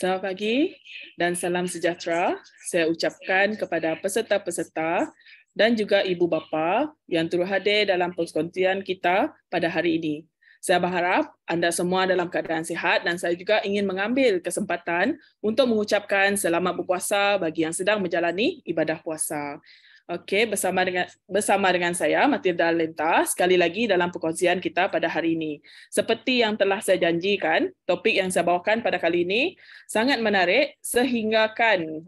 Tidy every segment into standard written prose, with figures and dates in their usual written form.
Selamat pagi dan salam sejahtera. Saya ucapkan kepada peserta-peserta dan juga ibu bapa yang turut hadir dalam perkongsian kita pada hari ini. Saya berharap anda semua dalam keadaan sihat dan saya juga ingin mengambil kesempatan untuk mengucapkan selamat berpuasa bagi yang sedang menjalani ibadah puasa. Okey, bersama dengan saya Matilda Lenta sekali lagi dalam perkongsian kita pada hari ini. Seperti yang telah saya janjikan, topik yang saya bawakan pada kali ini sangat menarik sehinggakan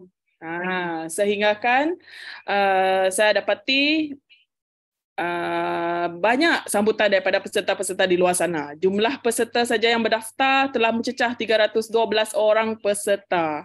saya dapati banyak sambutan daripada peserta-peserta di luar sana. Jumlah peserta saja yang berdaftar telah mencecah 312 orang peserta.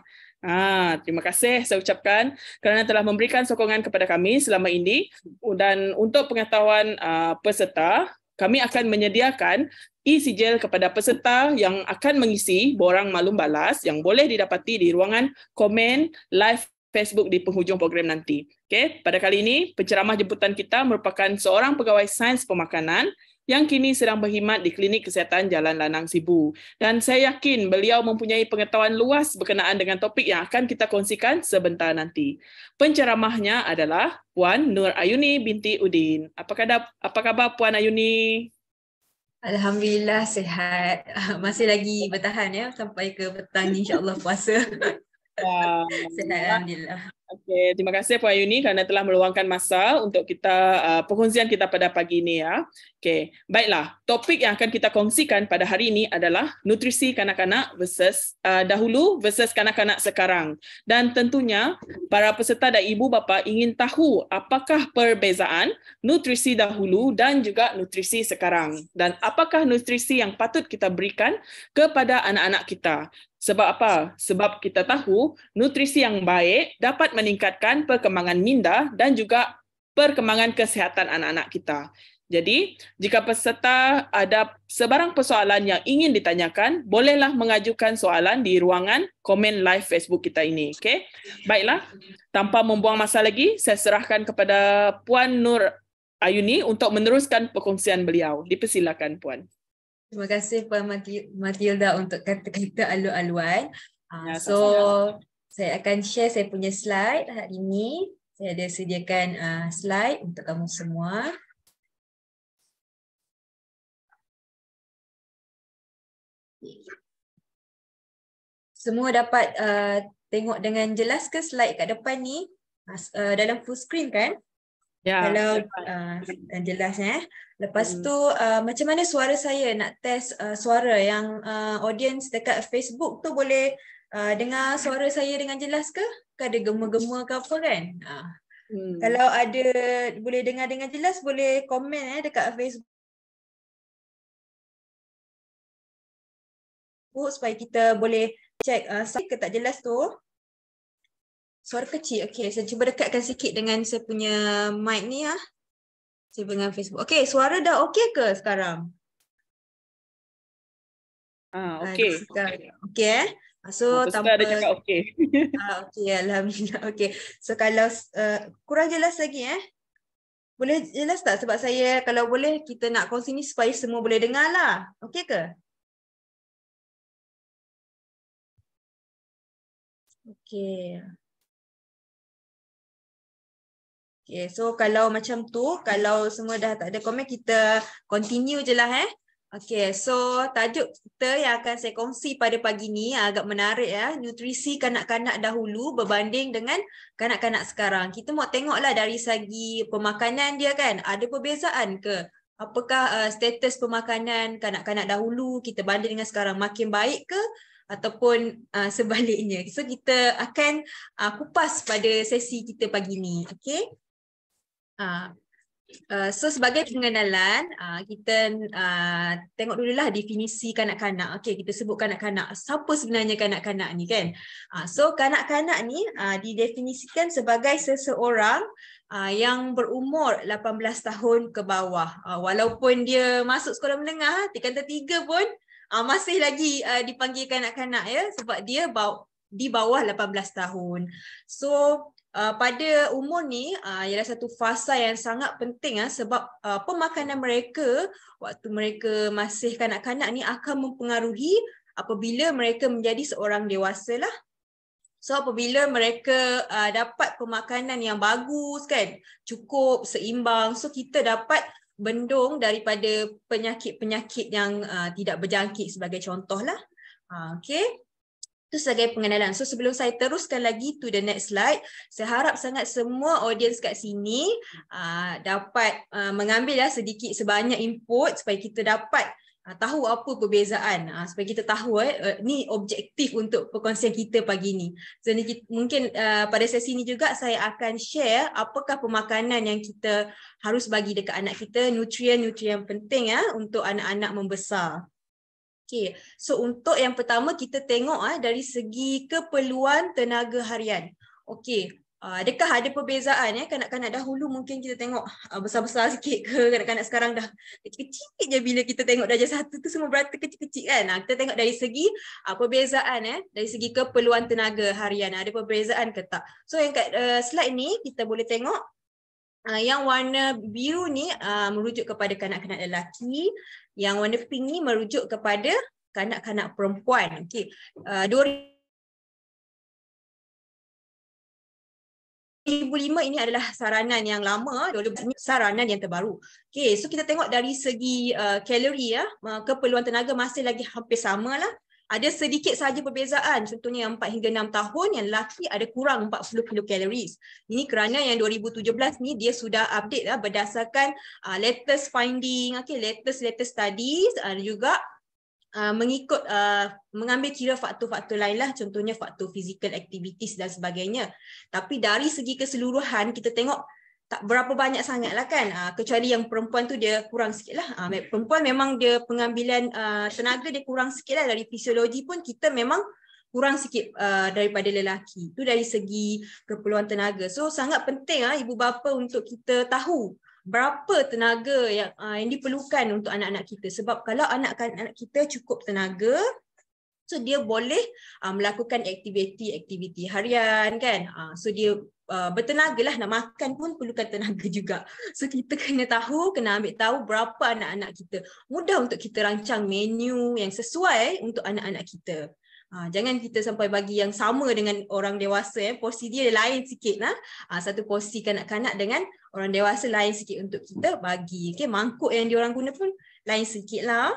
Terima kasih saya ucapkan kerana telah memberikan sokongan kepada kami selama ini, dan untuk pengetahuan peserta, kami akan menyediakan e-sijil kepada peserta yang akan mengisi borang maklum balas yang boleh didapati di ruangan komen live Facebook di penghujung program nanti. Okay. Pada kali ini, penceramah jemputan kita merupakan seorang pegawai sains pemakanan yang kini sedang berkhidmat di Klinik Kesihatan Jalan Lanang Sibu. Dan saya yakin beliau mempunyai pengetahuan luas berkenaan dengan topik yang akan kita kongsikan sebentar nanti. Penceramahnya adalah Puan Nur Ayuni binti Udin. Apa khabar Puan Ayuni? Alhamdulillah sihat. Masih lagi bertahan ya sampai ke petang ni, insya-Allah puasa. Sihat, alhamdulillah. Okey, terima kasih Puan Ayuni kerana telah meluangkan masa untuk kita perkongsian kita pada pagi ini ya. Okey, baiklah. Topik yang akan kita kongsikan pada hari ini adalah nutrisi kanak-kanak versus dahulu versus kanak-kanak sekarang. Dan tentunya para peserta dan ibu bapa ingin tahu apakah perbezaan nutrisi dahulu dan juga nutrisi sekarang, dan apakah nutrisi yang patut kita berikan kepada anak-anak kita. Sebab apa? Sebab kita tahu nutrisi yang baik dapat meningkatkan perkembangan minda dan juga perkembangan kesihatan anak-anak kita. Jadi, jika peserta ada sebarang persoalan yang ingin ditanyakan, bolehlah mengajukan soalan di ruangan komen live Facebook kita ini. Okay? Baiklah, tanpa membuang masa lagi, saya serahkan kepada Puan Nur Ayuni untuk meneruskan perkongsian beliau. Dipersilakan Puan. Terima kasih Puan Matilda untuk kata-kata alu-aluan. So, saya akan share saya punya slide hari ini. Saya ada sediakan slide untuk kamu semua. Semua dapat tengok dengan jelas ke slide kat depan ni? Dalam full screen kan? Ya, kalau jelasnya. Lepas tu macam mana suara saya, nak test suara yang audience dekat Facebook tu boleh dengar suara saya dengan jelas ke? Ke ada gema-gema ke apa kan? Kalau ada boleh dengar dengan jelas, boleh komen dekat Facebook supaya kita boleh check ke tak jelas tu. Suara kecil. Okey, saya cuba dekatkan sikit dengan saya punya mic ni ya. Saya dengan Facebook. Okey, suara dah okey ke sekarang? okey. Okey. So tanpa ada cakap okey. Okey, alhamdulillah. Okey. So kalau kurang jelas lagi boleh jelas tak? Sebab saya kalau boleh kita nak kongsi ni supaya semua boleh dengar lah. Okey ke? Okey. Okay, so kalau macam tu, kalau semua dah tak ada komen, kita continue je lah Okay, so tajuk kita yang akan saya kongsi pada pagi ni agak menarik ya. Nutrisi kanak-kanak dahulu berbanding dengan kanak-kanak sekarang. Kita mau tengoklah dari segi pemakanan dia kan. Ada perbezaan ke? Apakah status pemakanan kanak-kanak dahulu kita banding dengan sekarang makin baik ke? Ataupun sebaliknya. So kita akan kupas pada sesi kita pagi ni. Okay. So sebagai pengenalan, kita tengok dululah definisi kanak-kanak. Okey, kita sebut kanak-kanak. Siapa sebenarnya kanak-kanak ni kan? So kanak-kanak ni didefinisikan sebagai seseorang yang berumur 18 tahun ke bawah. Walaupun dia masuk sekolah menengah, tingkatan 3 pun masih lagi dipanggil kanak-kanak ya, sebab dia di bawah 18 tahun. So pada umur ni ialah satu fasa yang sangat penting sebab pemakanan mereka waktu mereka masih kanak-kanak ni akan mempengaruhi apabila mereka menjadi seorang dewasa lah. So apabila mereka dapat pemakanan yang bagus kan, cukup, seimbang, so kita dapat bendung daripada penyakit-penyakit yang tidak berjangkit sebagai contoh lah. Okay. Itu sebagai pengenalan. So sebelum saya teruskan lagi to the next slide, saya harap sangat semua audience kat sini dapat mengambil sedikit sebanyak input supaya kita dapat tahu apa perbezaan, supaya kita tahu ni objektif untuk perkongsian kita pagi ni. So ni mungkin pada sesi ni juga saya akan share apakah pemakanan yang kita harus bagi dekat anak kita, nutrien-nutrien penting untuk anak-anak membesar. Okay, so untuk yang pertama kita tengok dari segi keperluan tenaga harian. Okay, adakah ada perbezaan kanak-kanak dahulu mungkin kita tengok besar-besar sikit ke, kanak-kanak sekarang dah kecil-kecil je bila kita tengok darjah 1 tu semua berata kecil-kecil kan. Kita tengok dari segi perbezaan dari segi keperluan tenaga harian, ada perbezaan ke tak. So yang kat slide ni kita boleh tengok yang warna biru ni merujuk kepada kanak-kanak lelaki, yang warna pink ni merujuk kepada kanak-kanak perempuan. Okey. 2005 ini adalah saranan yang lama, 2000 saranan yang terbaru. Okey, so kita tengok dari segi kalori keperluan tenaga masih lagi hampir sama lah. Ada sedikit saja perbezaan, contohnya yang 4 hingga 6 tahun, yang lelaki ada kurang 40 kilokaloris. Ini kerana yang 2017 ni dia sudah update berdasarkan latest finding, latest studies, juga mengikut mengambil kira faktor-faktor lain lah, contohnya faktor physical activities dan sebagainya. Tapi dari segi keseluruhan kita tengok tak berapa banyak sangat lah kan, kecuali yang perempuan tu dia kurang sikit lah. Perempuan memang dia pengambilan tenaga dia kurang sikit lah, dari fisiologi pun kita memang kurang sikit daripada lelaki. Itu dari segi keperluan tenaga. So sangat penting ibu bapa untuk kita tahu berapa tenaga yang diperlukan untuk anak-anak kita. Sebab kalau anak-anak kita cukup tenaga, so dia boleh melakukan aktiviti harian kan. So dia bertenaga lah, nak makan pun perlukan tenaga juga. So kita kena ambil tahu berapa anak-anak kita. Mudah untuk kita rancang menu yang sesuai untuk anak-anak kita. Jangan kita sampai bagi yang sama dengan orang dewasa. Porsi dia lain sikit lah. Satu porsi kanak-kanak dengan orang dewasa lain sikit untuk kita bagi. Okay, mangkuk yang diorang guna pun lain sikit lah.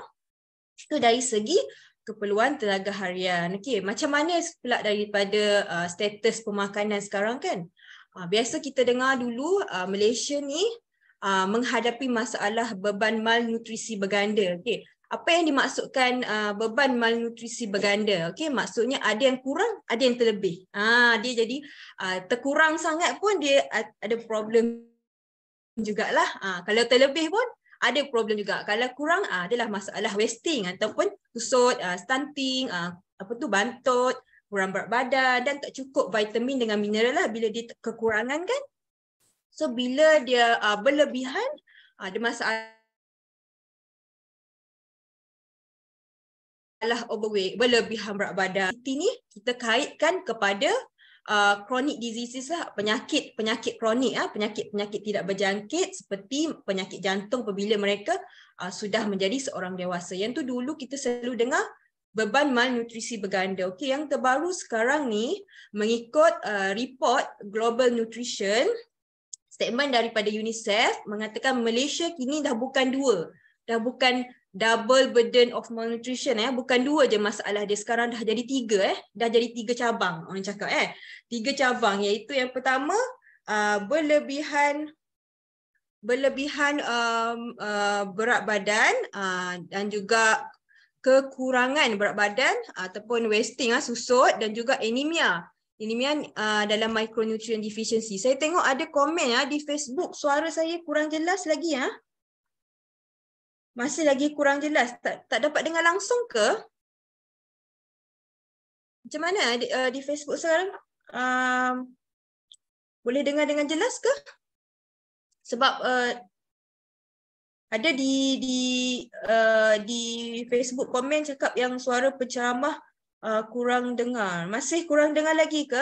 Itu dari segi keperluan tenaga harian. Okay, macam mana pula daripada status pemakanan sekarang kan? Biasa kita dengar dulu Malaysia ni menghadapi masalah beban malnutrisi berganda. Okay. Apa yang dimaksudkan beban malnutrisi berganda? Okay, maksudnya ada yang kurang, ada yang terlebih. Dia jadi terkurang sangat pun dia ada problem jugalah. Kalau terlebih pun ada problem juga. Kalau kurang adalah masalah wasting ataupun kusut, stunting, bantut, kurang berat badan dan tak cukup vitamin dengan mineral lah bila dia kekurangan kan. So bila dia berlebihan, ada masalah overweight, berlebihan berat badan. Ini kita kaitkan kepada chronic diseases lah, penyakit kronik, penyakit tidak berjangkit seperti penyakit jantung apabila mereka sudah menjadi seorang dewasa. Yang tu dulu kita selalu dengar beban malnutrisi berganda. Okey, yang terbaru sekarang ni mengikut report Global Nutrition, statement daripada UNICEF mengatakan Malaysia kini dah bukan double burden of malnutrition, bukan 2 je masalah dia, sekarang dah jadi 3, dah jadi 3 cabang orang cakap 3 cabang, iaitu yang pertama berlebihan berat badan dan juga kekurangan berat badan ataupun wasting, susut, dan juga anemia dalam micronutrient deficiency. Saya tengok ada komen di Facebook, suara saya kurang jelas lagi masih lagi kurang jelas, tak dapat dengar langsung ke? Macam mana di Facebook sekarang? Boleh dengar dengan jelas ke? Sebab ada di Facebook komen cakap yang suara penceramah kurang dengar. Masih kurang dengar lagi ke?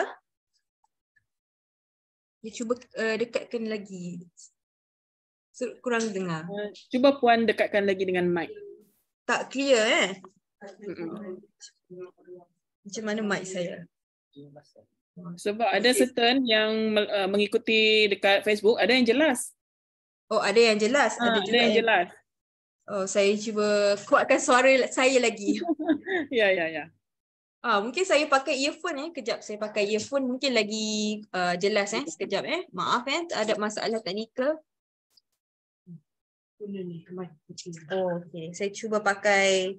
Dia cuba dekatkan lagi. Kurang dengar. Cuba Puan dekatkan lagi dengan mic. Tak clear Macam mana mic saya? Sebab ada certain yang mengikuti dekat Facebook, ada yang jelas. Oh, ada yang jelas, ada juga yang jelas. Oh, saya cuba kuatkan suara saya lagi. Ya. Mungkin saya pakai earphone kejap saya pakai earphone mungkin lagi jelas sekejap Maaf ada masalah teknikal. Oh, okey. Saya cuba pakai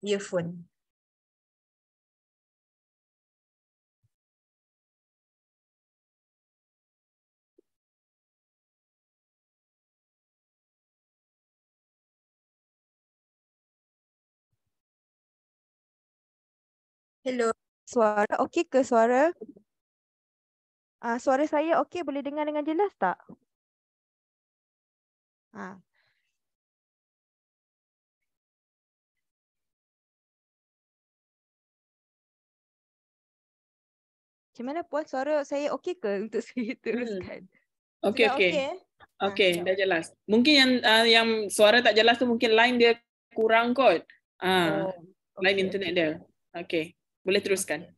earphone. Hello. Suara okey ke suara? Suara saya okey, boleh dengar dengan jelas tak? Macam mana Puan, suara saya okey ke untuk saya teruskan? Okey. Sudah okey Okey, dah jelas. Mungkin yang suara tak jelas tu mungkin line dia kurang kot. Line internet dia. Okey, boleh teruskan.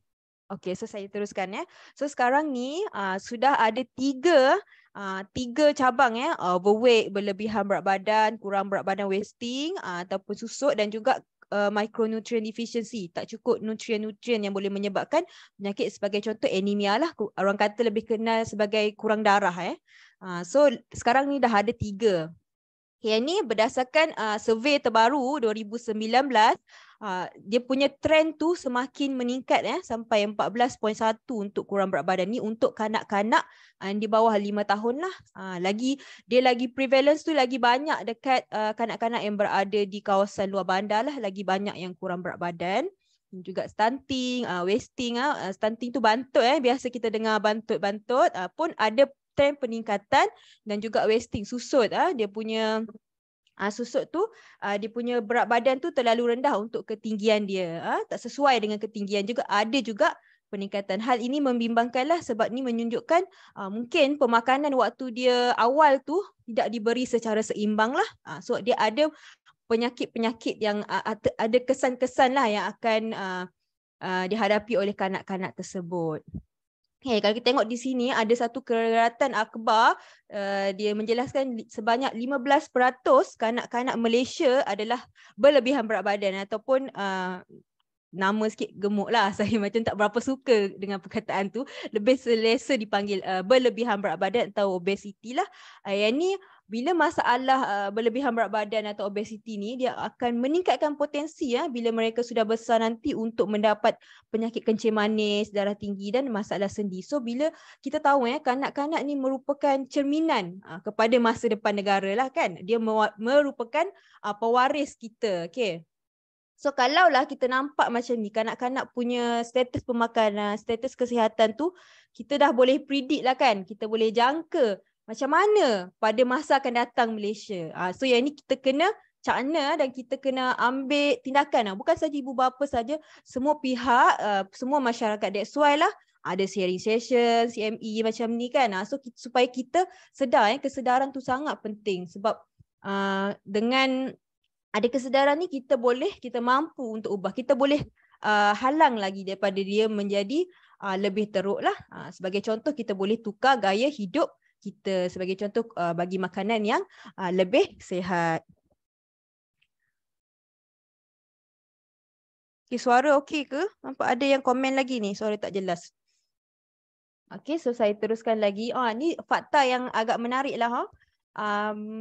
Okey, so saya teruskan So sekarang ni sudah ada tiga cabang overweight, berlebihan berat badan, kurang berat badan, wasting ataupun susut dan juga micronutrient deficiency, tak cukup nutrien-nutrien yang boleh menyebabkan penyakit sebagai contoh anemia lah, orang kata lebih kenal sebagai kurang darah So sekarang ni dah ada tiga. Yang ni berdasarkan survey terbaru 2019, dia punya trend tu semakin meningkat sampai 14.1 untuk kurang berat badan ni untuk kanak-kanak di bawah 5 tahun lah. Dia lagi prevalence tu lagi banyak dekat kanak-kanak yang berada di kawasan luar bandar lah, lagi banyak yang kurang berat badan. Juga stunting, wasting, stunting tu bantut biasa kita dengar bantut-bantut pun ada trend peningkatan, dan juga wasting, susut dia punya susut tu dia punya berat badan tu terlalu rendah untuk ketinggian dia, tak sesuai dengan ketinggian juga, ada juga peningkatan. Hal ini membimbangkanlah sebab ni menunjukkan mungkin pemakanan waktu dia awal tu tidak diberi secara seimbang lah, so dia ada penyakit-penyakit yang ada kesan-kesan lah yang akan dihadapi oleh kanak-kanak tersebut. Kalau kita tengok di sini ada satu kerajaan akhbar, dia menjelaskan sebanyak 15% kanak-kanak Malaysia adalah berlebihan berat badan ataupun nama sikit gemuk lah, saya macam tak berapa suka dengan perkataan tu, lebih selesa dipanggil berlebihan berat badan atau obesity lah. Yang ni bila masalah berlebihan berat badan atau obesity ni, dia akan meningkatkan potensi bila mereka sudah besar nanti untuk mendapat penyakit kencing manis, darah tinggi dan masalah sendi. So bila kita tahu kanak-kanak ni merupakan cerminan kepada masa depan negara lah kan. Dia merupakan pewaris kita. Okay. So kalaulah kita nampak macam ni, kanak-kanak punya status pemakanan, status kesihatan tu, kita dah boleh predict lah kan. Kita boleh jangka macam mana pada masa akan datang Malaysia. So yang ni kita kena cakna dan kita kena ambil tindakan. Bukan saja ibu bapa saja, semua pihak, semua masyarakat. That's why lah ada sharing session, CME macam ni kan. So supaya kita sedar, kesedaran tu sangat penting. Sebab dengan ada kesedaran ni kita mampu untuk ubah. Kita boleh halang lagi daripada dia menjadi lebih teruk lah. Sebagai contoh, kita boleh tukar gaya hidup kita. Sebagai contoh, bagi makanan yang lebih sihat. Okay, suara okey ke? Nampak ada yang komen lagi ni, suara tak jelas. Okay, so saya teruskan lagi. Ni fakta yang agak menarik lah.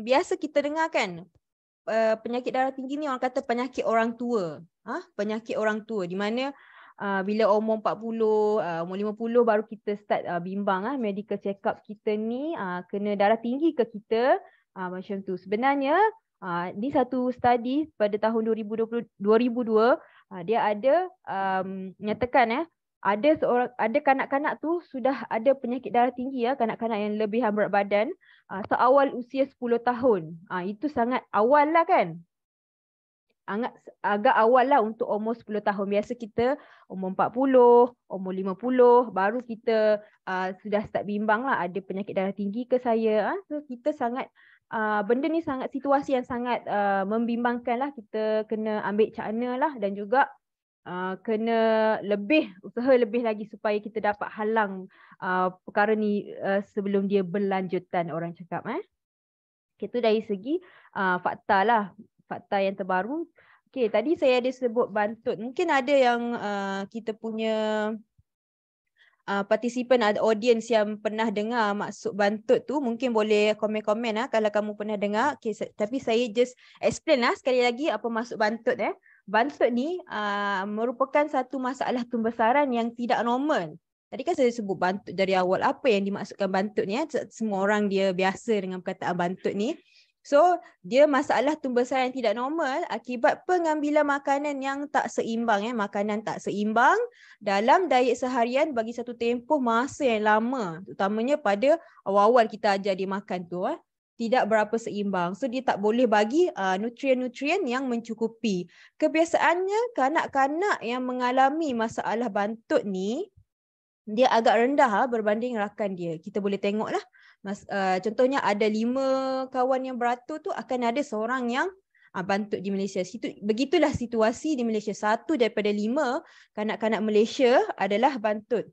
Biasa kita dengar kan, penyakit darah tinggi ni orang kata penyakit orang tua. Penyakit orang tua, di mana bila umur 40, umur 50 baru kita start bimbang medical check up kita ni kena darah tinggi ke kita, macam tu. Sebenarnya ni satu study pada tahun 2002, dia ada menyatakan ada kanak-kanak tu sudah ada penyakit darah tinggi, kanak-kanak yang lebihan berat badan seawal usia 10 tahun. Itu sangat awal lah kan. Agak awal lah untuk umur 10 tahun. Biasa kita umur 40, umur 50 baru kita sudah start bimbang lah ada penyakit darah tinggi ke saya. So kita sangat benda ni sangat situasi yang sangat membimbangkan lah. Kita kena ambil cakna lah, dan juga kena usaha lebih lagi supaya kita dapat halang perkara ni sebelum dia berlanjutan, orang cakap. Itu dari segi fakta lah, fakta yang terbaru. Okay, tadi saya ada sebut bantut. Mungkin ada yang kita punya partisipan, ada audience yang pernah dengar maksud bantut tu, mungkin boleh komen-komen kalau kamu pernah dengar. Okay, tapi saya just explain sekali lagi apa maksud bantut. Bantut ni merupakan satu masalah pembesaran yang tidak normal. Tadi kan saya sebut bantut dari awal. Apa yang dimaksudkan bantut ni? Semua orang dia biasa dengan perkataan bantut ni. So, dia masalah pembesaran yang tidak normal akibat pengambilan makanan yang tak seimbang. Makanan tak seimbang dalam diet seharian bagi satu tempoh masa yang lama. Terutamanya pada awal-awal kita ajar dia makan tu. Tidak berapa seimbang. So, dia tak boleh bagi nutrien-nutrien yang mencukupi. Kebiasaannya, kanak-kanak yang mengalami masalah bantut ni, dia agak rendah berbanding rakan dia. Kita boleh tengoklah. Contohnya ada 5 kawan yang beratur tu, akan ada seorang yang bantut di Malaysia. Begitulah situasi di Malaysia. 1 daripada 5 kanak-kanak Malaysia adalah bantut.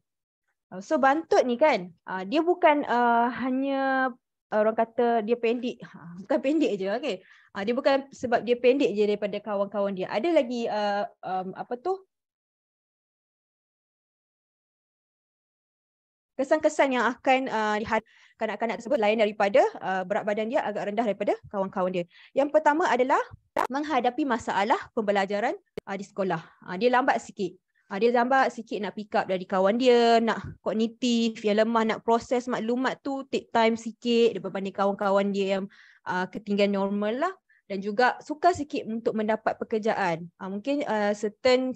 So bantut ni kan, dia bukan hanya orang kata dia pendek. Bukan pendek je. Okay. Dia bukan sebab dia pendek je daripada kawan-kawan dia. Ada lagi kesan-kesan yang akan kanak-kanak tersebut lain daripada berat badan dia agak rendah daripada kawan-kawan dia. Yang pertama adalah menghadapi masalah pembelajaran di sekolah. Dia lambat sikit. Dia lambat sikit nak pick up dari kawan dia, nak kognitif yang lemah, nak proses maklumat tu take time sikit berbanding kawan-kawan dia yang ketinggian normal lah. Dan juga sukar sikit untuk mendapat pekerjaan. Mungkin certain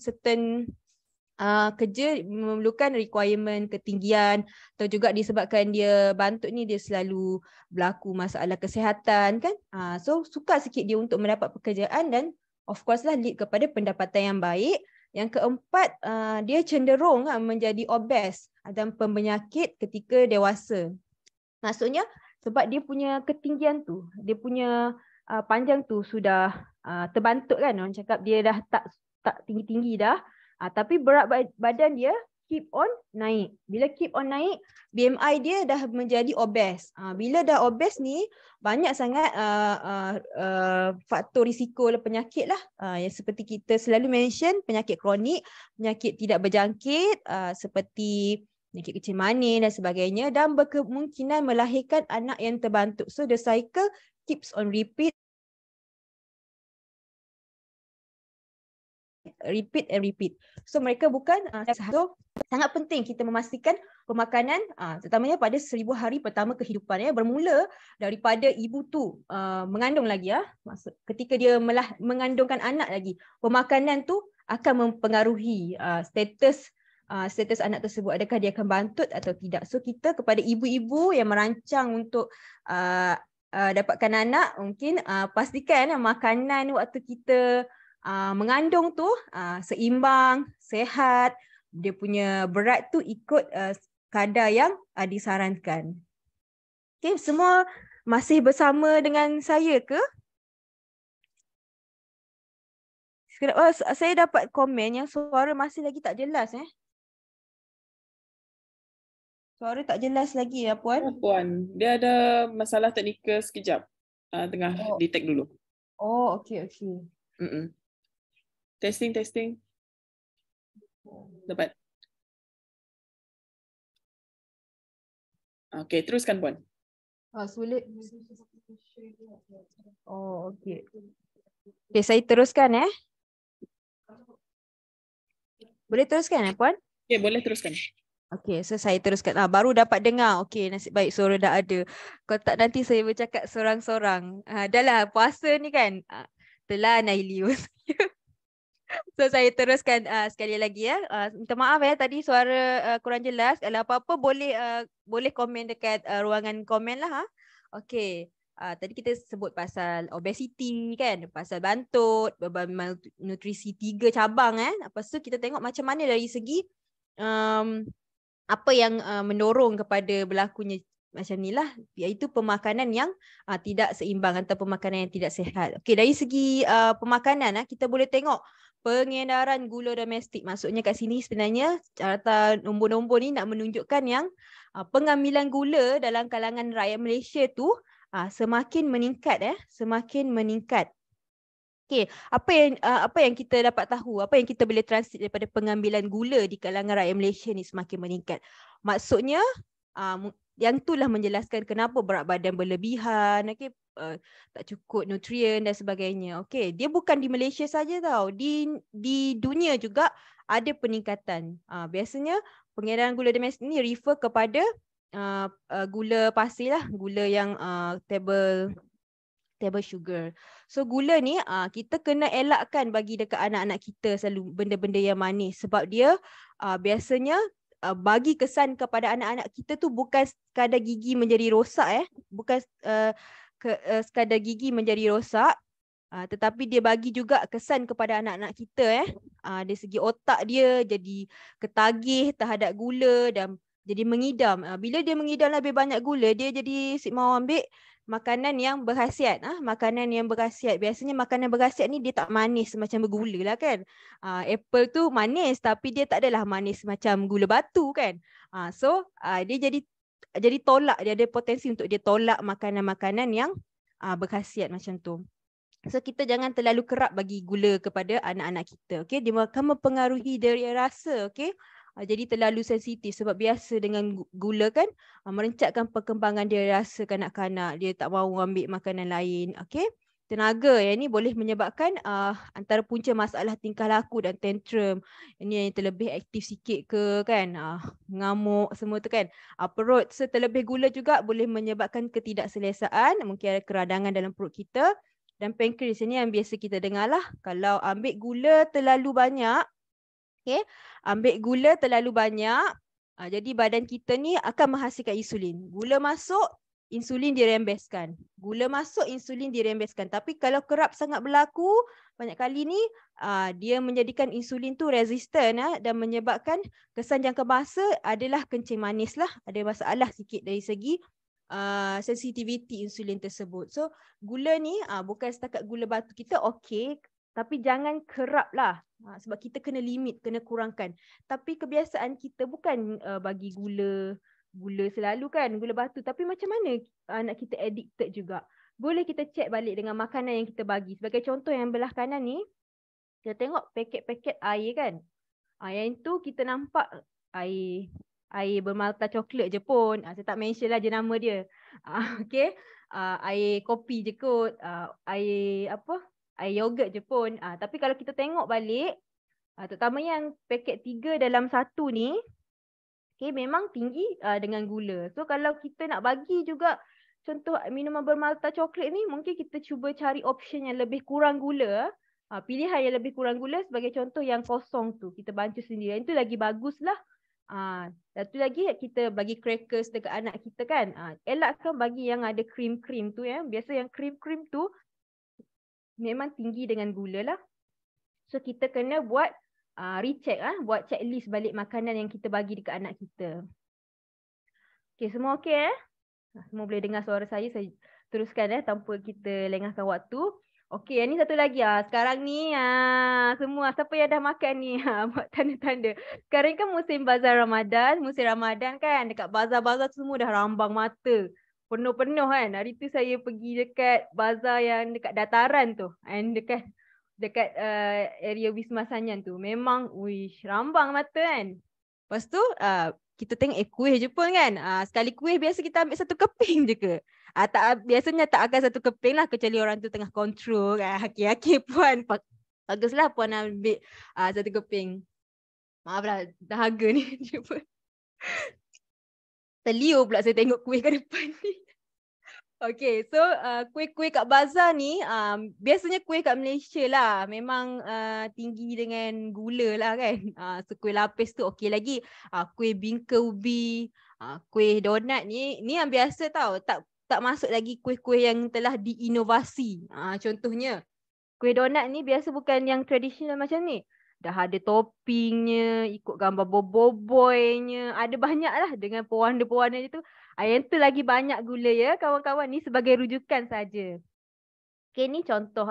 kerja memerlukan requirement ketinggian, atau juga disebabkan dia bantut ni dia selalu berlaku masalah kesihatan kan. So sukar sikit dia untuk mendapat pekerjaan dan of course lah lead kepada pendapatan yang baik. Yang keempat, dia cenderung menjadi obes dan penyakit ketika dewasa. Maksudnya sebab dia punya ketinggian tu, dia punya panjang tu sudah terbantut kan, orang cakap dia dah tak tinggi-tinggi dah. Tapi berat badan dia keep on naik. Bila keep on naik, BMI dia dah menjadi obes. Bila dah obes ni, banyak sangat faktor risiko penyakit lah. Yang seperti kita selalu mention, penyakit kronik, penyakit tidak berjangkit, seperti penyakit kecil manis dan sebagainya, dan berkemungkinan melahirkan anak yang terbantuk. So the cycle keeps on repeat and repeat. So mereka bukan so sangat penting kita memastikan pemakanan terutamanya pada 1000 hari pertama kehidupan bermula daripada ibu tu mengandung lagi ketika dia mengandungkan anak lagi. Pemakanan tu akan mempengaruhi status anak tersebut, adakah dia akan bantut atau tidak. So kita kepada ibu-ibu yang merancang untuk dapatkan anak, mungkin pastikan makanan waktu kita mengandung tu seimbang, sehat, dia punya berat tu ikut kadar yang disarankan. Okay, semua masih bersama dengan saya ke? Saya dapat komen yang suara masih lagi tak jelas. Suara tak jelas lagi ya Puan. Puan, dia ada masalah teknikal sekejap. Tengah detect dulu. Oh, okey. Testing. Dapat. Okey, teruskan Puan. Sulit. Oh, okey. Okay, saya teruskan Boleh teruskan Puan? Okey, boleh teruskan. Okey, so saya teruskan. Baru dapat dengar. Okey, nasib baik suara dah ada. Kalau tak nanti saya bercakap sorang-sorang. Dah lah, puasa ni kan. Telah Nailius. So saya teruskan sekali lagi minta maaf tadi suara kurang jelas. Kalau apa-apa boleh komen dekat ruangan komen lah. Okey. Tadi kita sebut pasal obesity kan, pasal bantut, malnutrisi 3 cabang Lepas tu kita tengok macam mana dari segi apa yang mendorong kepada berlakunya macam ni lah, iaitu pemakanan yang tidak seimbang atau pemakanan yang tidak sihat. Okey, dari segi pemakanan kita boleh tengok pengedaran gula domestik. Maksudnya kat sini sebenarnya carta nombor-nombor ni nak menunjukkan yang pengambilan gula dalam kalangan rakyat Malaysia tu semakin meningkat semakin meningkat. Okey, apa yang kita dapat tahu, apa yang kita boleh translate daripada pengambilan gula di kalangan rakyat Malaysia ni semakin meningkat. Maksudnya yang itulah menjelaskan kenapa berat badan berlebihan, okey, tak cukup nutrien dan sebagainya. Okey, dia bukan di Malaysia saja tau. Di dunia juga ada peningkatan. Biasanya pengedaran gula domestik ni refer kepada gula pasir lah, gula yang table sugar. So gula ni kita kena elakkan bagi dekat anak-anak kita selalu benda-benda yang manis, sebab dia biasanya bagi kesan kepada anak-anak kita tu bukan sekadar gigi menjadi rosak bukan sekadar gigi menjadi rosak, tetapi dia bagi juga kesan kepada anak-anak kita dari segi otak dia jadi ketagih terhadap gula dan jadi mengidam. Bila dia mengidam lebih banyak gula, dia jadi mau ambil makanan yang berkhasiat. Makanan yang berkhasiat. Biasanya makanan berkhasiat ni dia tak manis macam bergula lah kan. Apple tu manis tapi dia tak adalah manis macam gula batu kan. So dia jadi tolak, dia ada potensi untuk dia tolak makanan-makanan yang berkhasiat macam tu. So kita jangan terlalu kerap bagi gula kepada anak-anak kita. Okay? Dia akan mempengaruhi dari rasa. Okay? Jadi terlalu sensitif sebab biasa dengan gula kan merencatkan perkembangan dia rasa kanak-kanak, dia tak mahu ambil makanan lain. Okey, tenaga yang ni boleh menyebabkan antara punca masalah tingkah laku dan tantrum. Ini yang terlebih aktif sikit ke kan, ngamuk semua tu kan. Perut terlebih gula juga boleh menyebabkan ketidakselesaan, mungkin ada keradangan dalam perut kita. Dan pankreas ini yang biasa kita dengar lah, kalau ambil gula terlalu banyak, okay, ambil gula terlalu banyak, jadi badan kita ni akan menghasilkan insulin. Gula masuk, insulin dirembeskan. Gula masuk, insulin dirembeskan. Tapi kalau kerap sangat berlaku, banyak kali ni dia menjadikan insulin tu resistant dan menyebabkan kesan jangka masa adalah kencing manis lah. Ada masalah sikit dari segi sensitivity insulin tersebut. So gula ni bukan setakat gula batu kita okey, tapi jangan kerap lah. Sebab kita kena limit, kena kurangkan. Tapi kebiasaan kita bukan bagi gula selalu kan, gula batu. Tapi macam mana anak kita addicted juga. Boleh kita check balik dengan makanan yang kita bagi. Sebagai contoh yang belah kanan ni, kita tengok paket-paket air kan. Yang itu kita nampak air bermalta coklat je pun. Saya tak mention lah je nama dia. Okay. Air kopi je kot. Air yogurt je pun. Tapi kalau kita tengok balik, terutama yang paket 3 dalam 1 ni, okay, memang tinggi dengan gula. So kalau kita nak bagi juga contoh minuman bermalta coklat ni, mungkin kita cuba cari option yang lebih kurang gula. Pilihan yang lebih kurang gula sebagai contoh yang kosong tu. Kita bancuh sendiri. Yang tu lagi bagus lah. Satu lagi kita bagi crackers dekat anak kita kan. Elakkan bagi yang ada krim-krim tu ya. Biasa yang krim-krim tu memang tinggi dengan gula lah. So kita kena buat recheck buat checklist balik makanan yang kita bagi dekat anak kita. Okay, semua okey semua boleh dengar suara saya teruskan tanpa kita lengahkan waktu. Okey, yang ni satu lagi sekarang ni semua siapa yang dah makan ni buat tanda-tanda. Sekarang kan musim bazar Ramadan, kan dekat bazar-bazar semua dah rambang mata. Penuh-penuh kan. Hari tu saya pergi dekat bazar yang dekat dataran tu. And dekat area Wisma Sanyan tu. Memang rambang mata kan. Lepas tu kita tengok kuih je pun kan. Sekali kuih biasa kita ambil satu keping je ke. Biasanya tak akan satu keping lah kecuali orang tu tengah kontrol kan. Okey puan. Baguslah puan ambil satu keping. Maaf lah dahaga ni. Terliur pula saya tengok kuih kat depan ni. Okay, so kuih-kuih kat bazar ni biasanya kuih kat Malaysia lah. Memang tinggi dengan gula lah kan. So kuih lapis tu okey lagi. Kuih bingka ubi, kuih donat ni yang biasa tau. Tak masuk lagi kuih-kuih yang telah diinovasi. Contohnya kuih donat ni biasa bukan yang tradisional macam ni. Dah ada toppingnya, ikut gambar boboinya. Ada banyak lah dengan pewarna-pewarna tu. Yang tu lagi banyak gula ya kawan-kawan. Ni sebagai rujukan saja. Okay, ni contoh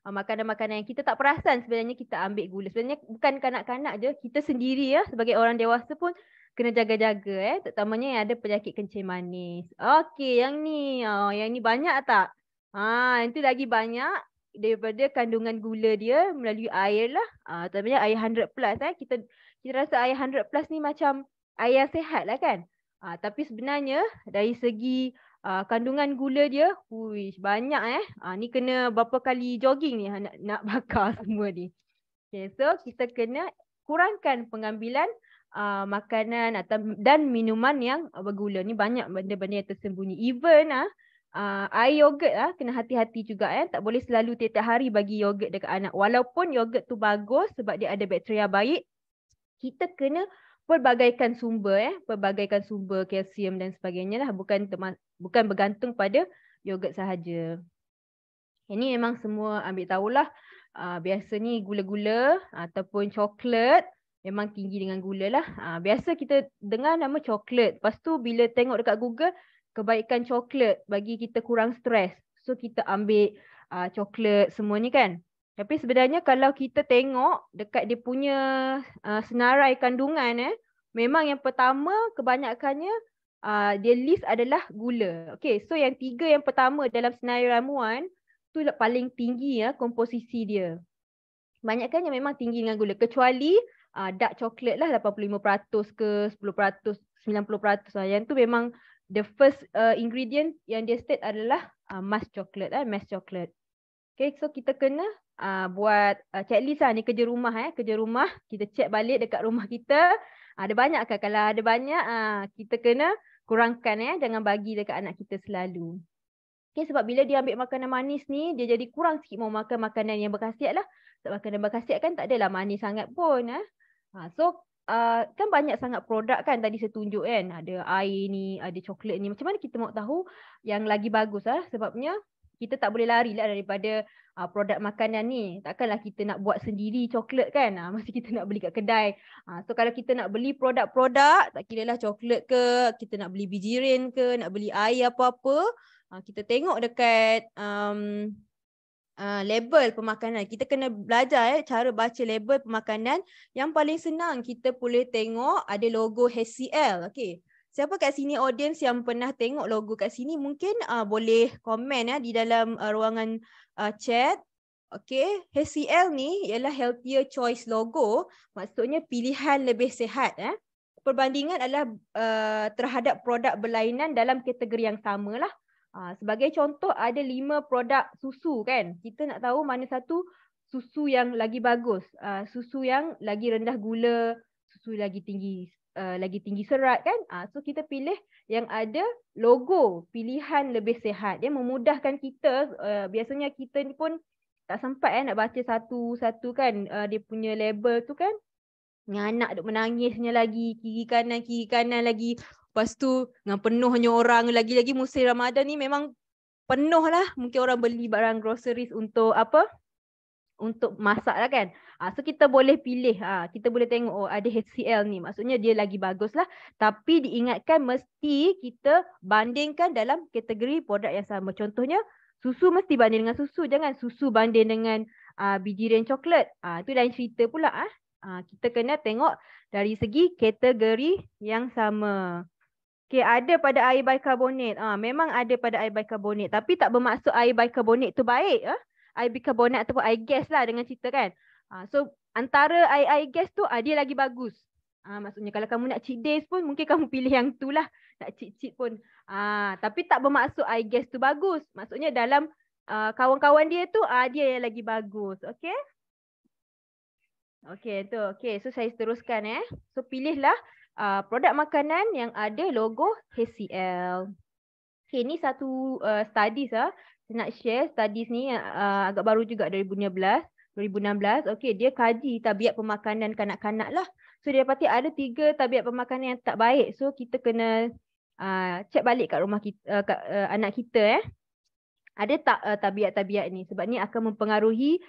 makanan-makanan yang kita tak perasan sebenarnya kita ambil gula. Sebenarnya bukan kanak-kanak je, kita sendiri ya sebagai orang dewasa pun kena jaga-jaga terutamanya yang ada penyakit kencing manis. Okey, yang ni banyak tak? Yang tu lagi banyak daripada kandungan gula dia melalui air lah. Terutamanya air 100 plus kita rasa air 100 plus ni macam air yang sihat lah kan. Tapi sebenarnya dari segi kandungan gula dia, banyak ni kena berapa kali jogging ni nak bakar semua ni. Okay, so kita kena kurangkan pengambilan makanan dan minuman yang bergula. Ni banyak benda-benda yang tersembunyi. Even air yogurt kena hati-hati juga tak boleh selalu tiap hari bagi yogurt dekat anak. Walaupun yogurt tu bagus sebab dia ada bakteria baik, kita kena pelbagaikan sumber kalsium dan sebagainya lah, bukan bergantung pada yogurt sahaja. Ini memang semua ambil tahulah. Biasa ni gula-gula ataupun coklat memang tinggi dengan gula lah. Biasa kita dengar nama coklat. Lepas tu bila tengok dekat Google, kebaikan coklat bagi kita kurang stres. So kita ambil coklat semua ni kan. Tapi sebenarnya kalau kita tengok dekat dia punya senarai kandungan memang yang pertama kebanyakannya dia list adalah gula. Okay, so yang 3 yang pertama dalam senarai ramuan tu paling tinggi komposisi dia. Kebanyakannya memang tinggi dengan gula, kecuali dark coklat lah 85% ke 10%, 90%. Yang tu memang the first ingredient yang dia state adalah mass chocolate mass chocolate. Okay, so kita kena buat checklist ni kerja rumah kerja rumah kita check balik dekat rumah kita ada banyak ke? Kalau ada banyak kita kena kurangkan jangan bagi dekat anak kita selalu. Okay, sebab bila dia ambil makanan manis ni dia jadi kurang sikit mau makan makanan yang berkhasiat lah. Sebab makanan berkhasiat kan tak adalah manis sangat pun so kan banyak sangat produk kan tadi saya tunjuk kan, ada air ni, ada coklat ni. Macam mana kita mau tahu yang lagi bagus sebabnya kita tak boleh lari lah daripada produk makanan ni. Takkanlah kita nak buat sendiri coklat kan. Mesti kita nak beli kat kedai. So kalau kita nak beli produk-produk, tak kira lah coklat ke, kita nak beli bijirin ke, nak beli air apa-apa, kita tengok dekat label pemakanan. Kita kena belajar cara baca label pemakanan. Yang paling senang kita boleh tengok ada logo HCL. Okay. Siapa kat sini audience yang pernah tengok logo kat sini mungkin boleh komen di dalam ruangan chat. Okay, HCL ni ialah Healthier Choice logo. Maksudnya pilihan lebih sihat. Perbandingan adalah terhadap produk berlainan dalam kategori yang sama lah. Sebagai contoh ada 5 produk susu kan. Kita nak tahu mana satu susu yang lagi bagus. Susu yang lagi rendah gula, susu lagi tinggi serat kan. So kita pilih yang ada logo pilihan lebih sihat. Dia memudahkan kita. Biasanya kita ni pun tak sempat nak baca satu-satu kan. Dia punya label tu kan. Dengan anak duk menangisnya lagi. Kiri kanan lagi. Lepas tu dengan penuhnya orang. Lagi-lagi musim Ramadan ni memang penuh lah. Mungkin orang beli barang groceries untuk apa? Untuk masak lah kan. So kita boleh pilih. Kita boleh tengok ada HCL ni. Maksudnya dia lagi bagus lah. Tapi diingatkan mesti kita bandingkan dalam kategori produk yang sama. Contohnya susu mesti banding dengan susu. Jangan susu banding dengan bijiran coklat. Itu lain cerita pula. Kita kena tengok dari segi kategori yang sama. Okay, ada pada air bikarbonat. Memang ada pada air bikarbonat. Tapi tak bermaksud air bikarbonat tu baik. Air bikarbonat ataupun air gas lah dengan cerita kan. So antara air gas tu dia lagi bagus. Maksudnya kalau kamu nak cheat days pun mungkin kamu pilih yang tu lah. Nak cheat pun. Tapi tak bermaksud air gas tu bagus. Maksudnya dalam kawan-kawan dia tu dia yang lagi bagus. Okay. Okay tu. Okay, so saya teruskan So pilihlah produk makanan yang ada logo HCL. Okay, ni satu studies saya nak share. Studies ni agak baru juga 2016. Okay, dia kaji tabiat pemakanan kanak-kanak lah. So dia dapati ada 3 tabiat pemakanan yang tak baik. So kita kena check balik kat rumah kita, kat anak kita ada tak tabiat-tabiat ni. Sebab ni akan mempengaruhi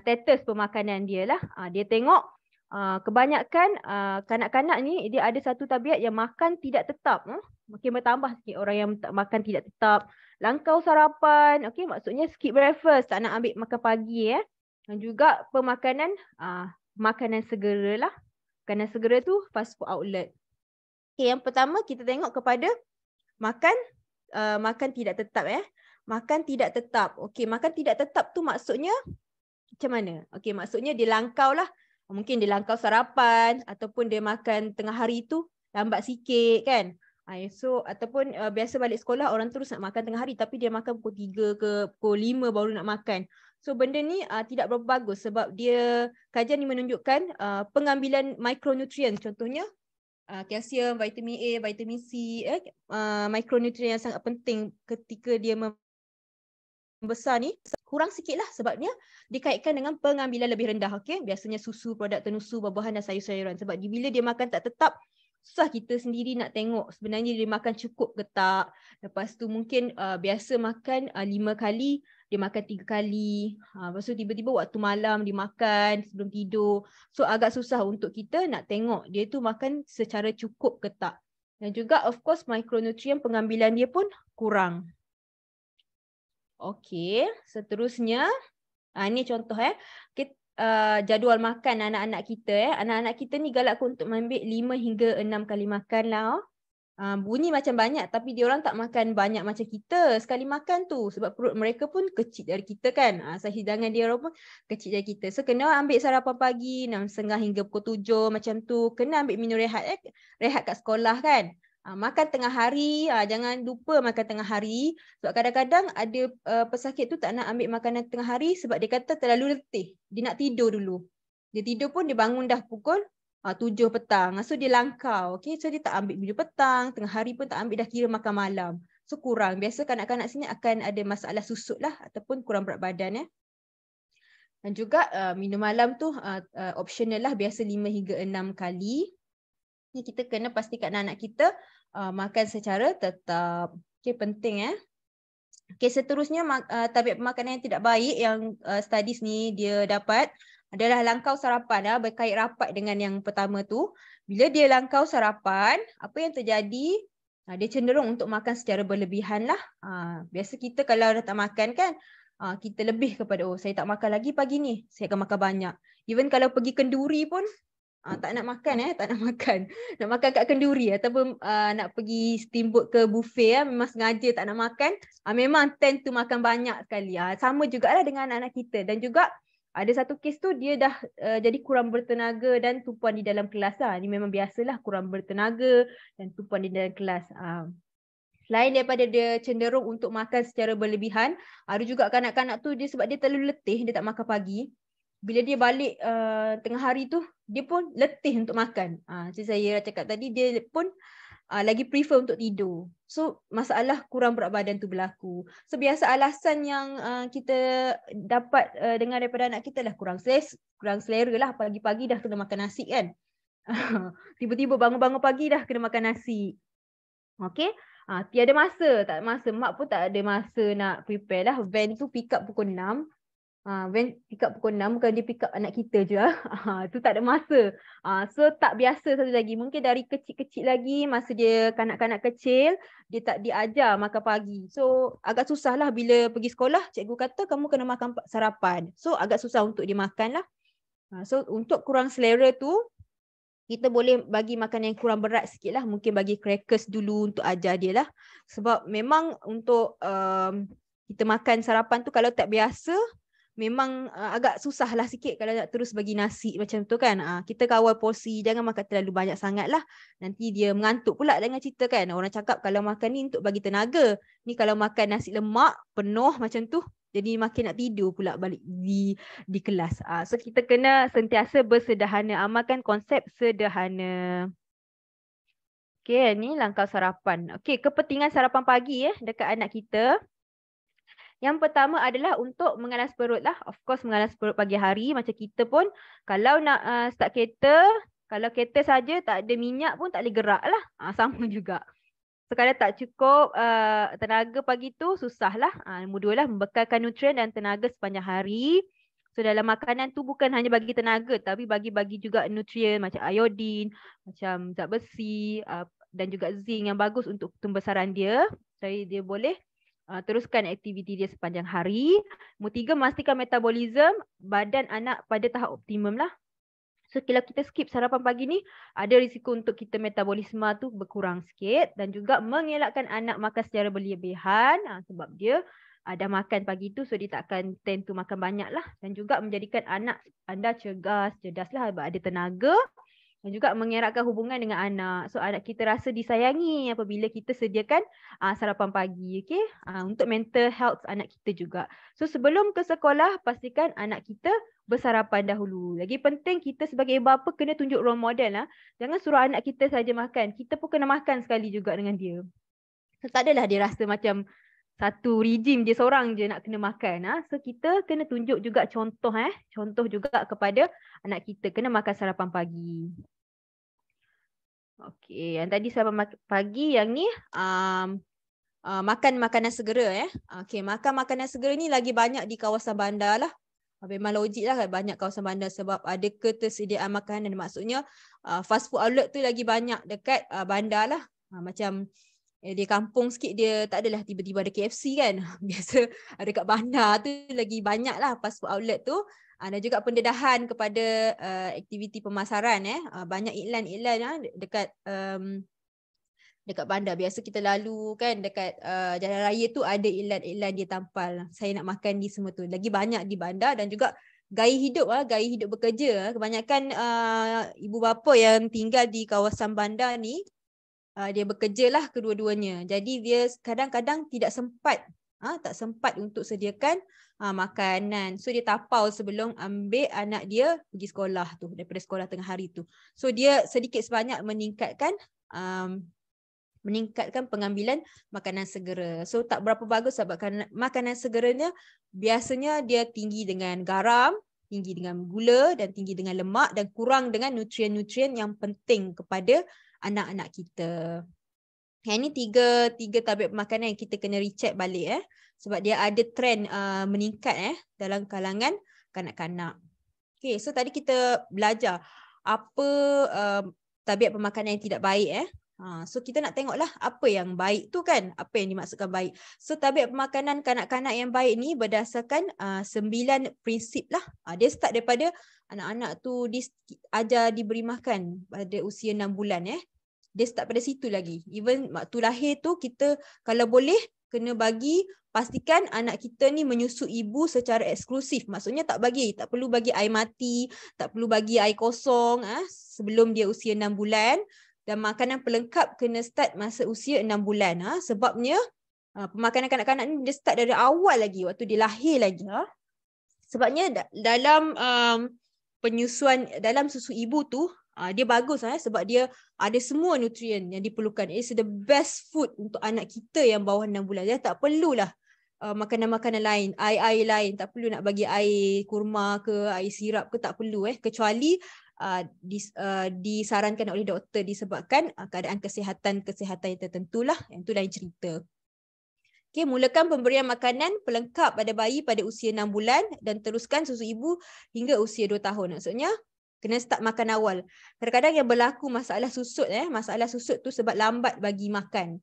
status pemakanan dia lah. Dia tengok kebanyakan kanak-kanak ni dia ada satu tabiat yang makan tidak tetap. Makin bertambah sikit orang yang makan tidak tetap. Langkau sarapan, okey, maksudnya skip breakfast, tak nak ambil makan pagi Dan juga pemakanan makanan segera lah. Makanan segera tu fast food outlet. Okay, yang pertama kita tengok kepada makan tidak tetap Makan tidak tetap. Okey, makan tidak tetap tu maksudnya macam mana? Okey, maksudnya dia langkau lah. Mungkin dia langkau sarapan ataupun dia makan tengah hari tu lambat sikit kan. So ataupun biasa balik sekolah orang terus nak makan tengah hari tapi dia makan pukul 3 ke pukul 5 baru nak makan. So benda ni tidak berapa bagus sebab dia kajian ni menunjukkan pengambilan mikronutrien, contohnya kalsium, vitamin A, vitamin C, mikronutrien yang sangat penting ketika dia membesar ni kurang sikit lah sebabnya dikaitkan dengan pengambilan lebih rendah. Okay? Biasanya susu, produk tenusu, buah-buahan dan sayur-sayuran. Sebab bila dia makan tak tetap, susah kita sendiri nak tengok sebenarnya dia makan cukup ke tak. Lepas tu mungkin biasa makan 5 kali, dia makan 3 kali. Lepas tu tiba-tiba waktu malam dia makan sebelum tidur. So agak susah untuk kita nak tengok dia tu makan secara cukup ke tak. Dan juga of course mikronutrien pengambilan dia pun kurang. Okey, seterusnya ini contoh jadual makan anak-anak kita Anak-anak kita ni galakkan untuk mengambil 5 hingga 6 kali makan lah. Bunyi macam banyak tapi diorang tak makan banyak macam kita sekali makan tu sebab perut mereka pun kecil dari kita kan. Hidangan dia pun kecil dari kita. So kena ambil sarapan pagi 6.30 hingga pukul 7 macam tu. Kena ambil minum rehat rehat kat sekolah kan. Makan tengah hari, jangan lupa makan tengah hari sebab kadang-kadang ada pesakit tu tak nak ambil makanan tengah hari sebab dia kata terlalu letih. Dia nak tidur dulu. Dia tidur pun dia bangun dah pukul 7 petang. So dia langkau. Okay? So dia tak ambil minum petang, tengah hari pun tak ambil, dah kira makan malam. So kurang. Biasa kanak-kanak sini akan ada masalah susut lah ataupun kurang berat badan. Dan juga minum malam tu optional lah, biasa 5 hingga 6 kali. Ni kita kena pastikan anak kita makan secara tetap. Okay, penting Okay, seterusnya tabiat pemakanan yang tidak baik yang studies ni dia dapat adalah langkau sarapan berkait rapat dengan yang pertama tu. Bila dia langkau sarapan, apa yang terjadi? Dia cenderung untuk makan secara berlebihan lah. Biasa kita kalau dah tak makan kan, kita lebih kepada saya tak makan lagi pagi ni, saya akan makan banyak. Even kalau pergi kenduri pun tak nak makan tak nak makan. Nak makan kat kenduri ataupun nak pergi steamboat ke buffet memang sengaja tak nak makan. Memang tend to makan banyak sekali. Sama jugalah dengan anak kita. Dan juga ada satu kes tu dia dah jadi kurang bertenaga dan tumpuan di dalam kelas lah. Ini memang biasalah kurang bertenaga dan tumpuan di dalam kelas. Selain daripada dia cenderung untuk makan secara berlebihan, ada juga kanak-kanak tu dia sebab dia terlalu letih, dia tak makan pagi. Bila dia balik tengah hari tu, dia pun letih untuk makan. Macam saya cakap tadi, dia pun lagi prefer untuk tidur. So masalah kurang berat badan tu berlaku. So biasa alasan yang kita dapat dengar daripada anak kita lah kurang selera lah. Pagi-pagi dah kena makan nasi kan. Tiba-tiba bangun-bangun pagi dah kena makan nasi. Okay. Tiada masa, tak ada masa. Mak pun tak ada masa nak prepare lah. Van tu pick up pukul 6. Van pick up pukul 6, bukan dia pick up anak kita je. Tu tak ada masa. So tak biasa satu lagi. Mungkin dari kecil-kecil lagi, masa dia kanak-kanak kecil, dia tak diajar makan pagi. So agak susah lah bila pergi sekolah, cikgu kata kamu kena makan sarapan. So agak susah untuk dia makan lah. So untuk kurang selera tu, kita boleh bagi makan yang kurang berat sikit lah. Mungkin bagi crackers dulu untuk ajar dia lah. Sebab memang untuk kita makan sarapan tu kalau tak biasa, memang agak susah lah sikit kalau nak terus bagi nasi macam tu kan. Kita kawal porsi, jangan makan terlalu banyak sangat lah. Nanti dia mengantuk pula dengan cerita kan. Orang cakap kalau makan ni untuk bagi tenaga. Ni kalau makan nasi lemak penuh macam tu, jadi makin nak tidur pula balik di kelas. So kita kena sentiasa bersederhana, amalkan konsep sederhana. Okay, ni langkah sarapan. Okay, kepentingan sarapan pagi dekat anak kita. Yang pertama adalah untuk mengalas perut lah. Of course mengalas perut pagi hari. Macam kita pun kalau nak start kereta, kalau kereta saja tak ada minyak pun tak boleh gerak lah. Sama juga. So kalau tak cukup tenaga pagi tu susah lah. Nombor 2 lah, membekalkan nutrien dan tenaga sepanjang hari. So dalam makanan tu bukan hanya bagi tenaga tapi bagi juga nutrien macam iodin, macam zat besi dan juga zinc yang bagus untuk pembesaran dia. Jadi dia boleh teruskan aktiviti dia sepanjang hari. Nombor 3, memastikan metabolisme badan anak pada tahap optimum lah. So kalau kita skip sarapan pagi ni, ada risiko untuk kita metabolisme tu berkurang sikit dan juga mengelakkan anak makan secara berlebihan sebab dia dah makan pagi tu, so dia tak akan tend to makan banyak lah, dan juga menjadikan anak anda cerdas lah, ada tenaga, dan juga mengeratkan hubungan dengan anak. So anak kita rasa disayangi apabila kita sediakan sarapan pagi, okay? Untuk mental health anak kita juga. So sebelum ke sekolah, pastikan anak kita bersarapan dahulu. Lagi penting kita sebagai ibu bapa kena tunjuk role model lah. Jangan suruh anak kita saja makan. Kita pun kena makan sekali juga dengan dia. So tak adalah dia rasa macam satu regime dia seorang je nak kena makan. So kita kena tunjuk juga contoh. Contoh juga kepada anak kita. Kena makan sarapan pagi. Okey, yang tadi sarapan pagi, yang ni makan makanan segera. Okey, makan makanan segera ni lagi banyak di kawasan bandar lah. Memang logik lah banyak kawasan bandar sebab ada ketersediaan makanan. Maksudnya fast food outlet tu lagi banyak dekat bandar lah. Macam di kampung sikit dia tak adalah tiba-tiba ada KFC kan. Biasa dekat bandar tu lagi banyak lah fast food outlet tu. Dan juga pendedahan kepada aktiviti pemasaran. Banyak iklan-iklan dekat bandar. Biasa kita lalu kan dekat jalan raya tu ada iklan-iklan dia tampal. Saya nak makan di semua tu. Lagi banyak di bandar. Dan juga gaya hidup bekerja. Kebanyakan ibu bapa yang tinggal di kawasan bandar ni, dia bekerja lah kedua-duanya. Jadi dia kadang-kadang tak sempat untuk sediakan makanan. So dia tapau sebelum ambil anak dia pergi sekolah tu, daripada sekolah tengah hari tu. So dia sedikit sebanyak meningkatkan pengambilan makanan segera. So tak berapa bagus sebab makanan segeranya biasanya dia tinggi dengan garam, tinggi dengan gula dan tinggi dengan lemak dan kurang dengan nutrien-nutrien yang penting kepada anak-anak kita. Yang ini tiga tabiat pemakanan yang kita kena recheck balik sebab dia ada trend meningkat dalam kalangan kanak-kanak. Okay, so tadi kita belajar apa tabiat pemakanan yang tidak baik. So kita nak tengoklah apa yang baik tu kan, apa yang dimaksudkan baik. So tabiat pemakanan kanak-kanak yang baik ni berdasarkan 9 prinsip lah. Dia start daripada anak-anak tu diberi makan pada usia 6 bulan. Dia start pada situ lagi. Even waktu lahir tu kita kalau boleh kena pastikan anak kita ni menyusu ibu secara eksklusif. Maksudnya tak perlu bagi air mati, tak perlu bagi air kosong sebelum dia usia 6 bulan. Dan makanan pelengkap kena start masa usia 6 bulan. Sebabnya pemakanan kanak-kanak ni dia start dari awal lagi, waktu dia lahir lagi. Sebabnya dalam penyusuan, dalam susu ibu tu, dia bagus sebab dia ada semua nutrien yang diperlukan. It's the best food untuk anak kita yang bawah 6 bulan. Dia tak perlulah makanan-makanan lain, air lain. Tak perlu nak bagi air kurma ke, air sirap ke, tak perlu. Kecuali disarankan oleh doktor disebabkan keadaan kesihatan yang tertentu lah. Yang tu lain cerita. Okay, mulakan pemberian makanan pelengkap pada bayi pada usia 6 bulan dan teruskan susu ibu hingga usia 2 tahun. Maksudnya kena start makan awal. Kadang-kadang yang berlaku masalah susut tu sebab lambat bagi makan.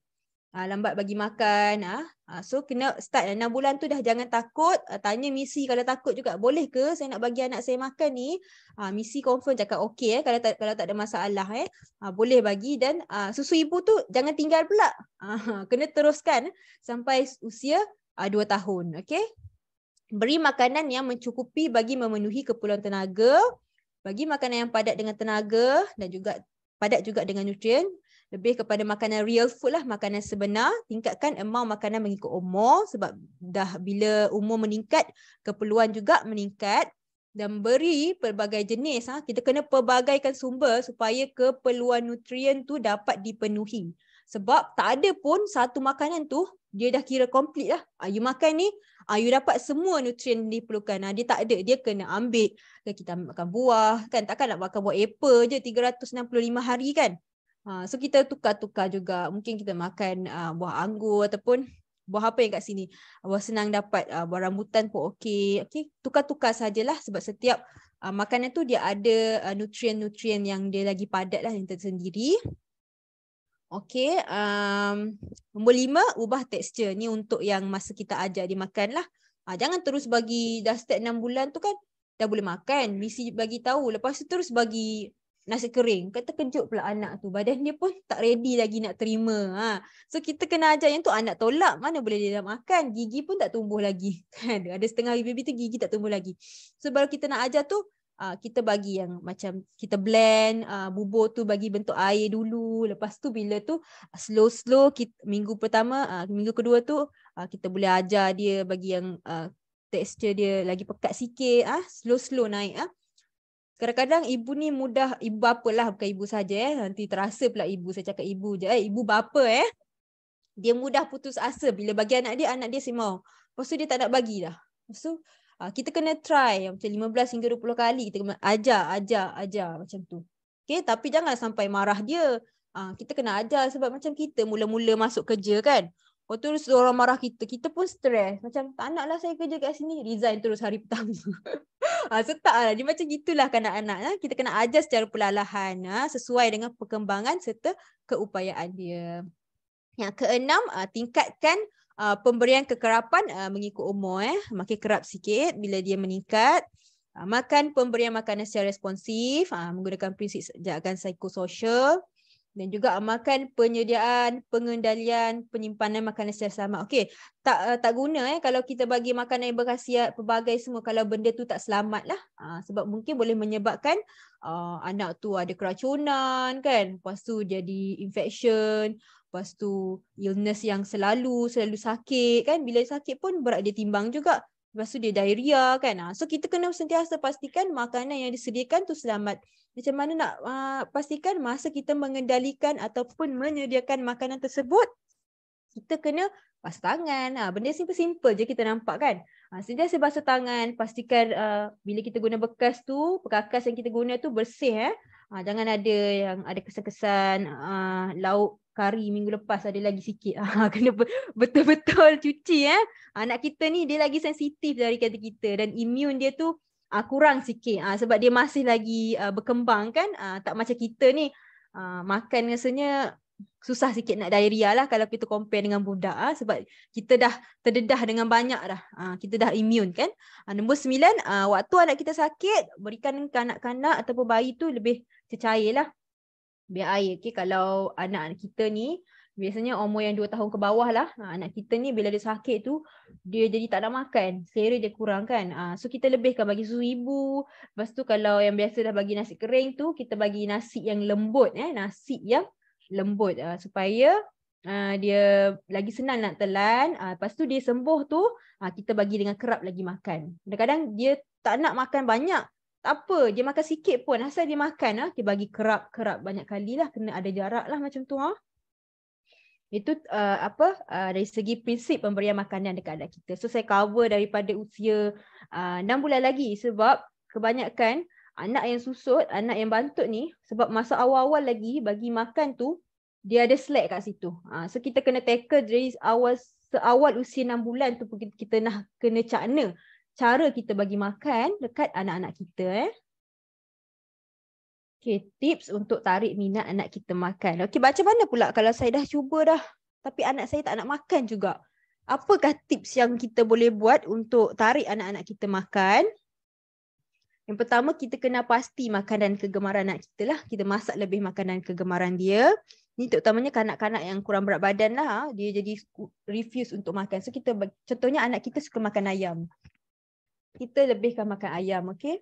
So kena start 6 bulan tu dah jangan takut. Tanya misi kalau takut juga. Boleh ke saya nak bagi anak saya makan ni? Misi confirm cakap okey kalau tak ada masalah. Boleh bagi dan susu ibu tu jangan tinggal pula. Kena teruskan sampai usia 2 tahun. Okay? Beri makanan yang mencukupi bagi memenuhi keperluan tenaga. Bagi makanan yang padat dengan tenaga dan juga padat juga dengan nutrien. Lebih kepada makanan real food lah, makanan sebenar. Tingkatkan amount makanan mengikut umur sebab dah bila umur meningkat, keperluan juga meningkat. Dan beri pelbagai jenis. Kita kena pelbagaikan sumber supaya keperluan nutrien tu dapat dipenuhi. Sebab tak ada pun satu makanan tu, dia dah kira komplit lah. You makan ni, you dapat semua nutrien diperlukan. Dia tak ada, dia kena ambil. Kita makan buah, kan? Takkan nak makan buah apple je 365 hari kan? So kita tukar-tukar juga. Mungkin kita makan buah anggur ataupun buah apa yang kat sini. Senang dapat buah rambutan pun okey. Okey, tukar-tukar sajalah sebab setiap makanan tu dia ada nutrien-nutrien yang dia lagi padat lah yang tersendiri. Okey, nombor 5, ubah tekstur. Ni untuk yang masa kita ajar dia makan lah. Jangan terus bagi dah start 6 bulan tu kan dah boleh makan. Mesti bagi tahu. Lepas tu terus bagi nasi kering. Terkejut pula anak tu. Badan dia pun tak ready lagi nak terima. So kita kena ajar yang tu anak tolak. Mana boleh dia nak makan. Gigi pun tak tumbuh lagi. Ada setengah baby tu gigi tak tumbuh lagi. So baru kita nak ajar tu kita bagi yang macam kita blend bubur tu bagi bentuk air dulu. Lepas tu bila tu slow-slow minggu pertama, minggu kedua tu kita boleh ajar dia bagi yang tekstur dia lagi pekat sikit. Slow-slow naik. Kadang-kadang ibu ni mudah, ibu bapa lah bukan ibu saja. Nanti terasa pula ibu, saya cakap ibu je. Ibu bapa dia mudah putus asa bila bagi anak dia semau. Lepas tu dia tak nak bagi dah. Lepas tu kita kena try macam 15 hingga 20 kali kita kena ajar macam tu. Okay, tapi jangan sampai marah dia. Kita kena ajar sebab macam kita mula-mula masuk kerja kan. Lepas tu orang marah kita pun stres. Macam tak naklah saya kerja kat sini, resign terus hari pertama. So tak lah, dia macam gitulah kanak-kanak. Kita kena ajar secara perlahan sesuai dengan perkembangan serta keupayaan dia. Yang keenam, tingkatkan pemberian kekerapan mengikut umur. Makin kerap sikit bila dia meningkat. Pemberian makanan secara responsif menggunakan prinsip jagaan psikososial. Dan juga amalkan penyediaan, pengendalian, penyimpanan makanan secara selamat. Okey, tak guna kalau kita bagi makanan yang berkhasiat pelbagai semua kalau benda tu tak selamat lah. Sebab mungkin boleh menyebabkan anak tu ada keracunan kan. Lepas tu jadi infection. Lepas tu illness yang selalu sakit kan. Bila sakit pun berat dia timbang juga. Lepas tu dia diarrhea kan. So kita kena sentiasa pastikan makanan yang disediakan tu selamat. Macam mana nak pastikan masa kita mengendalikan ataupun menyediakan makanan tersebut, kita kena basuh tangan. Benda simple-simple je kita nampak kan. Sentiasa basuh tangan, pastikan bila kita guna bekas tu, perkakas yang kita guna tu bersih. Jangan ada yang ada kesan-kesan lauk kari minggu lepas ada lagi sikit. Kena betul-betul cuci. Anak kita ni dia lagi sensitif dari kata kita dan imun dia tu kurang sikit sebab dia masih lagi berkembang kan. Tak macam kita ni makan rasanya susah sikit nak diarrhea lah kalau kita compare dengan budak sebab kita dah terdedah dengan banyak dah. Kita dah imun kan. Nombor 9, waktu anak kita sakit berikan kanak-kanak ataupun bayi tu lebih cecair lah. Biar air. Okay? Kalau anak kita ni biasanya umur yang 2 tahun ke bawah lah. Anak kita ni bila dia sakit tu dia jadi tak nak makan. Selera dia kurang kan. So kita lebihkan bagi susu ibu. Lepas tu kalau yang biasa dah bagi nasi kering tu kita bagi nasi yang lembut. Nasi yang lembut supaya dia lagi senang nak telan. Lepas tu dia sembuh tu kita bagi dengan kerap lagi makan. Kadang-kadang dia tak nak makan banyak. Tak apa, dia makan sikit pun. Asal dia makan, kita bagi kerap-kerap banyak kali lah. Kena ada jarak lah macam tu. Itu dari segi prinsip pemberian makanan dekat anak kita. So saya cover daripada usia 6 bulan lagi sebab kebanyakan anak yang susut, anak yang bantut ni sebab masa awal-awal lagi bagi makan tu dia ada slack kat situ. So kita kena tackle dari seawal usia 6 bulan tu kita nak kena cakna cara kita bagi makan dekat anak-anak kita. Okay, tips untuk tarik minat anak kita makan. Okay, macam mana pula kalau saya dah cuba dah tapi anak saya tak nak makan juga? Apakah tips yang kita boleh buat untuk tarik anak-anak kita makan? Yang pertama, kita kena pasti makanan kegemaran anak kita lah. Kita masak lebih makanan kegemaran dia. Ini terutamanya kanak-kanak yang kurang berat badan lah. Dia jadi refuse untuk makan. So kita, contohnya anak kita suka makan ayam. Kita lebihkan makan ayam, okay?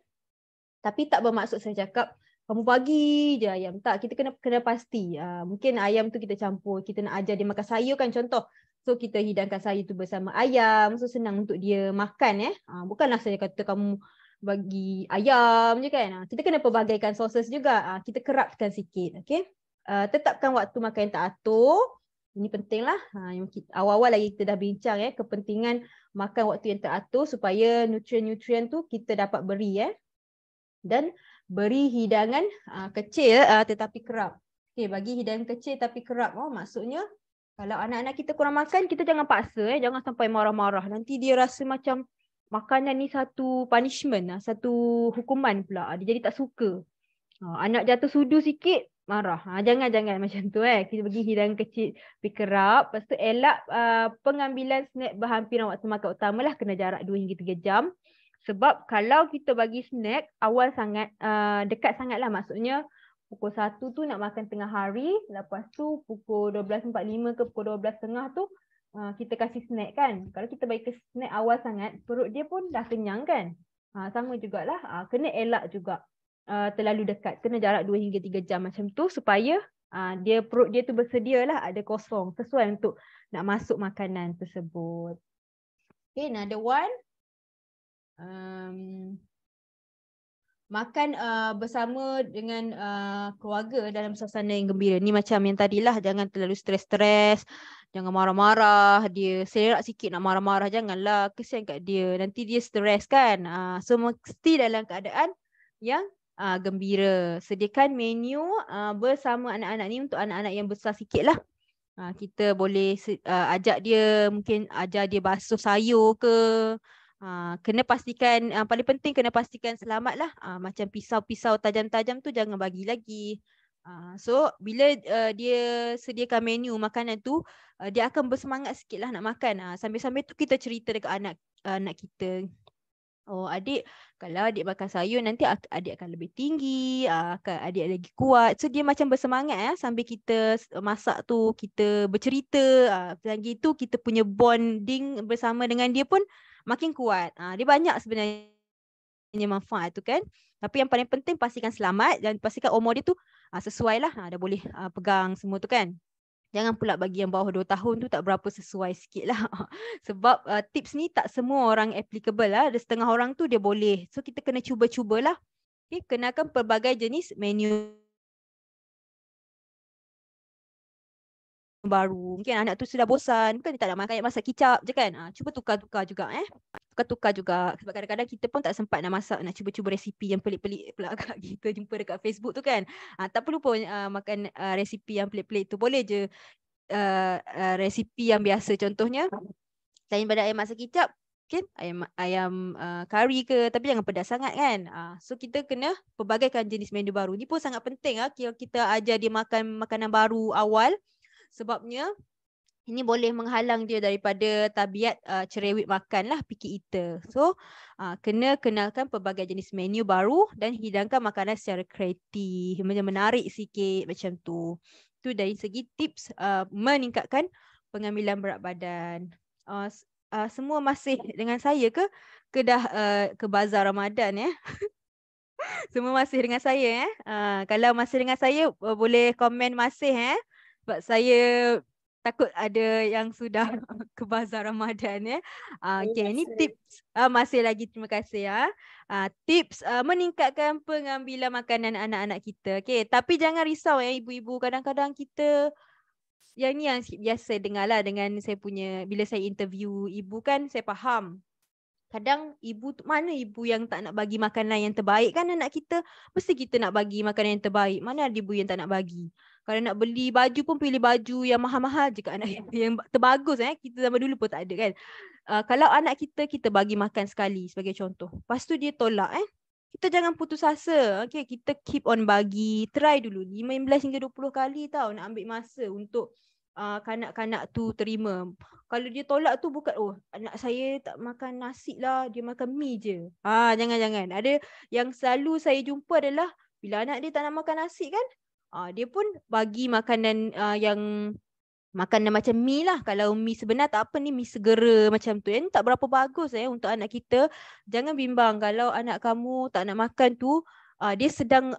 Tapi tak bermaksud saya cakap, kamu bagi je ayam. Tak, kita kena pasti. Mungkin ayam tu kita campur, kita nak ajar dia makan sayur kan contoh. So kita hidangkan sayur tu bersama ayam. So senang untuk dia makan. Bukanlah saya kata kamu bagi ayam je kan. Kita kena pelbagaikan sources juga. Kita kerapkan sikit, okay? Tetapkan waktu makan yang teratur. Ini penting lah. Awal-awal lagi kita dah bincang kepentingan makan waktu yang teratur supaya nutrien-nutrien tu kita dapat beri. Dan beri hidangan kecil tetapi kerap. Okay, bagi hidangan kecil tapi kerap. Maksudnya Kalau anak-anak kita kurang makan, kita jangan paksa, jangan sampai marah-marah. Nanti dia rasa macam makanan ni satu punishment, satu hukuman pula. Dia jadi tak suka. Anak jatuh sudu sikit, marah. Jangan macam tu. Kita bagi hidangan kecil, pergi kerap. Lepas tu elak pengambilan snack berhampiran waktu makan utama lah. Kena jarak 2 hingga 3 jam. Sebab kalau kita bagi snack awal sangat, dekat sangat lah, maksudnya pukul 1 tu nak makan tengah hari, lepas tu pukul 12.45 ke pukul 12.30 tu kita kasih snack kan. Kalau kita bagi snack awal sangat, perut dia pun dah kenyang kan. Sama jugalah, kena elak juga terlalu dekat. Kena jarak 2 hingga 3 jam macam tu supaya perut dia tu bersedia lah, ada kosong sesuai untuk nak masuk makanan tersebut. Okay, another one. Makan bersama dengan keluarga dalam suasana yang gembira. Ni macam yang tadilah, jangan terlalu stres-stres, jangan marah-marah, dia serak sikit nak marah-marah, janganlah, kesian kat dia, nanti dia stres kan. So mesti dalam keadaan yang gembira. Sediakan menu bersama anak-anak ni untuk anak-anak yang besar sikit lah. Kita boleh ajak dia, mungkin ajar dia basuh sayur ke. Kena pastikan, paling penting kena pastikan selamat lah. Macam pisau-pisau tajam-tajam tu jangan bagi lagi. So bila dia sediakan menu makanan tu, dia akan bersemangat sikit lah nak makan. Sambil-sambil tu kita cerita dekat anak kita. Oh adik, kalau adik makan sayur nanti adik akan lebih tinggi, adik lagi kuat. So dia macam bersemangat sambil kita masak tu, kita bercerita. Lagi tu kita punya bonding bersama dengan dia pun makin kuat. Dia banyak sebenarnya manfaat tu kan. Tapi yang paling penting pastikan selamat dan pastikan umur dia tu sesuai lah. Dah boleh pegang semua tu kan. Jangan pula bagi yang bawah 2 tahun tu tak berapa sesuai sikit lah. Sebab tips ni tak semua orang applicable lah. Ada setengah orang tu dia boleh. So kita kena cuba-cubalah. Okay, kenakan pelbagai jenis menu baru. Mungkin anak tu sudah bosan, bukan dia tak nak makan masak kicap je kan. Cuba tukar-tukar juga tukar-tukar juga. Sebab kadang-kadang kita pun tak sempat nak masak, nak cuba-cuba resipi yang pelik-pelik pula kita jumpa dekat Facebook tu kan. Tak perlu pun makan resipi yang pelik-pelik tu. Boleh je resipi yang biasa, contohnya selain pada ayam masak kicap, mungkin ayam kari ke, tapi jangan pedas sangat kan. So kita kena pelbagaikan jenis menu baru. Ni pun sangat penting kalau kita ajar dia makan makanan baru awal. Sebabnya ini boleh menghalang dia daripada tabiat cerewet makan lah, picky eater. So kena kenalkan pelbagai jenis menu baru dan hidangkan makanan secara kreatif, menarik sikit macam tu. Tu dari segi tips meningkatkan pengambilan berat badan. Semua masih dengan saya ke dah ke bazar Ramadan ya? Semua masih dengan saya kalau masih dengan saya boleh komen masih sebab saya takut ada yang sudah ke bazar Ramadan ya. Okay, ini tips masih lagi, terima kasih tips meningkatkan pengambilan makanan anak-anak kita. Okay, tapi jangan risau ibu-ibu, kadang-kadang kita yang ni yang biasa dengar lah dengan saya punya, bila saya interview ibu kan, saya faham. Kadang ibu tu, mana ibu yang tak nak bagi makanan yang terbaik kan anak kita? Mesti kita nak bagi makanan yang terbaik. Mana ada ibu yang tak nak bagi? Kalau nak beli baju pun pilih baju yang mahal-mahal je kat anak kita, yang terbagus kita zaman dulu pun tak ada kan. Kalau anak kita bagi makan sekali sebagai contoh, lepas tu dia tolak kita jangan putus asa. Okay, kita keep on bagi, try dulu 15 hingga 20 kali tau, nak ambil masa untuk kanak-kanak tu terima. Kalau dia tolak tu bukan anak saya tak makan nasi lah, dia makan mi je. Jangan. Ada yang selalu saya jumpa adalah bila anak dia tak nak makan nasi kan, dia pun bagi makanan yang makanan macam mi lah. Kalau mi sebenar tak apa, ni mi segera macam tu. Yang tak berapa bagus untuk anak kita. Jangan bimbang kalau anak kamu tak nak makan tu, dia sedang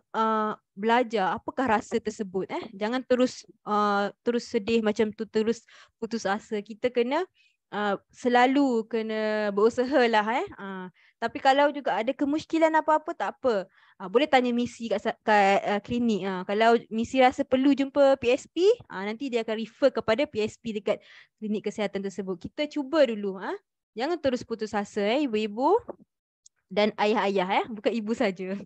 belajar apakah rasa tersebut. Jangan terus sedih macam tu, terus putus asa. Kita kena selalu kena berusaha lah. Tapi kalau juga ada kemusykilan apa-apa, tak apa. Boleh tanya misi kat klinik. Kalau misi rasa perlu jumpa PSP, nanti dia akan refer kepada PSP dekat klinik kesihatan tersebut. Kita cuba dulu. Jangan terus putus asa ibu-ibu dan ayah-ayah. Bukan ibu saja.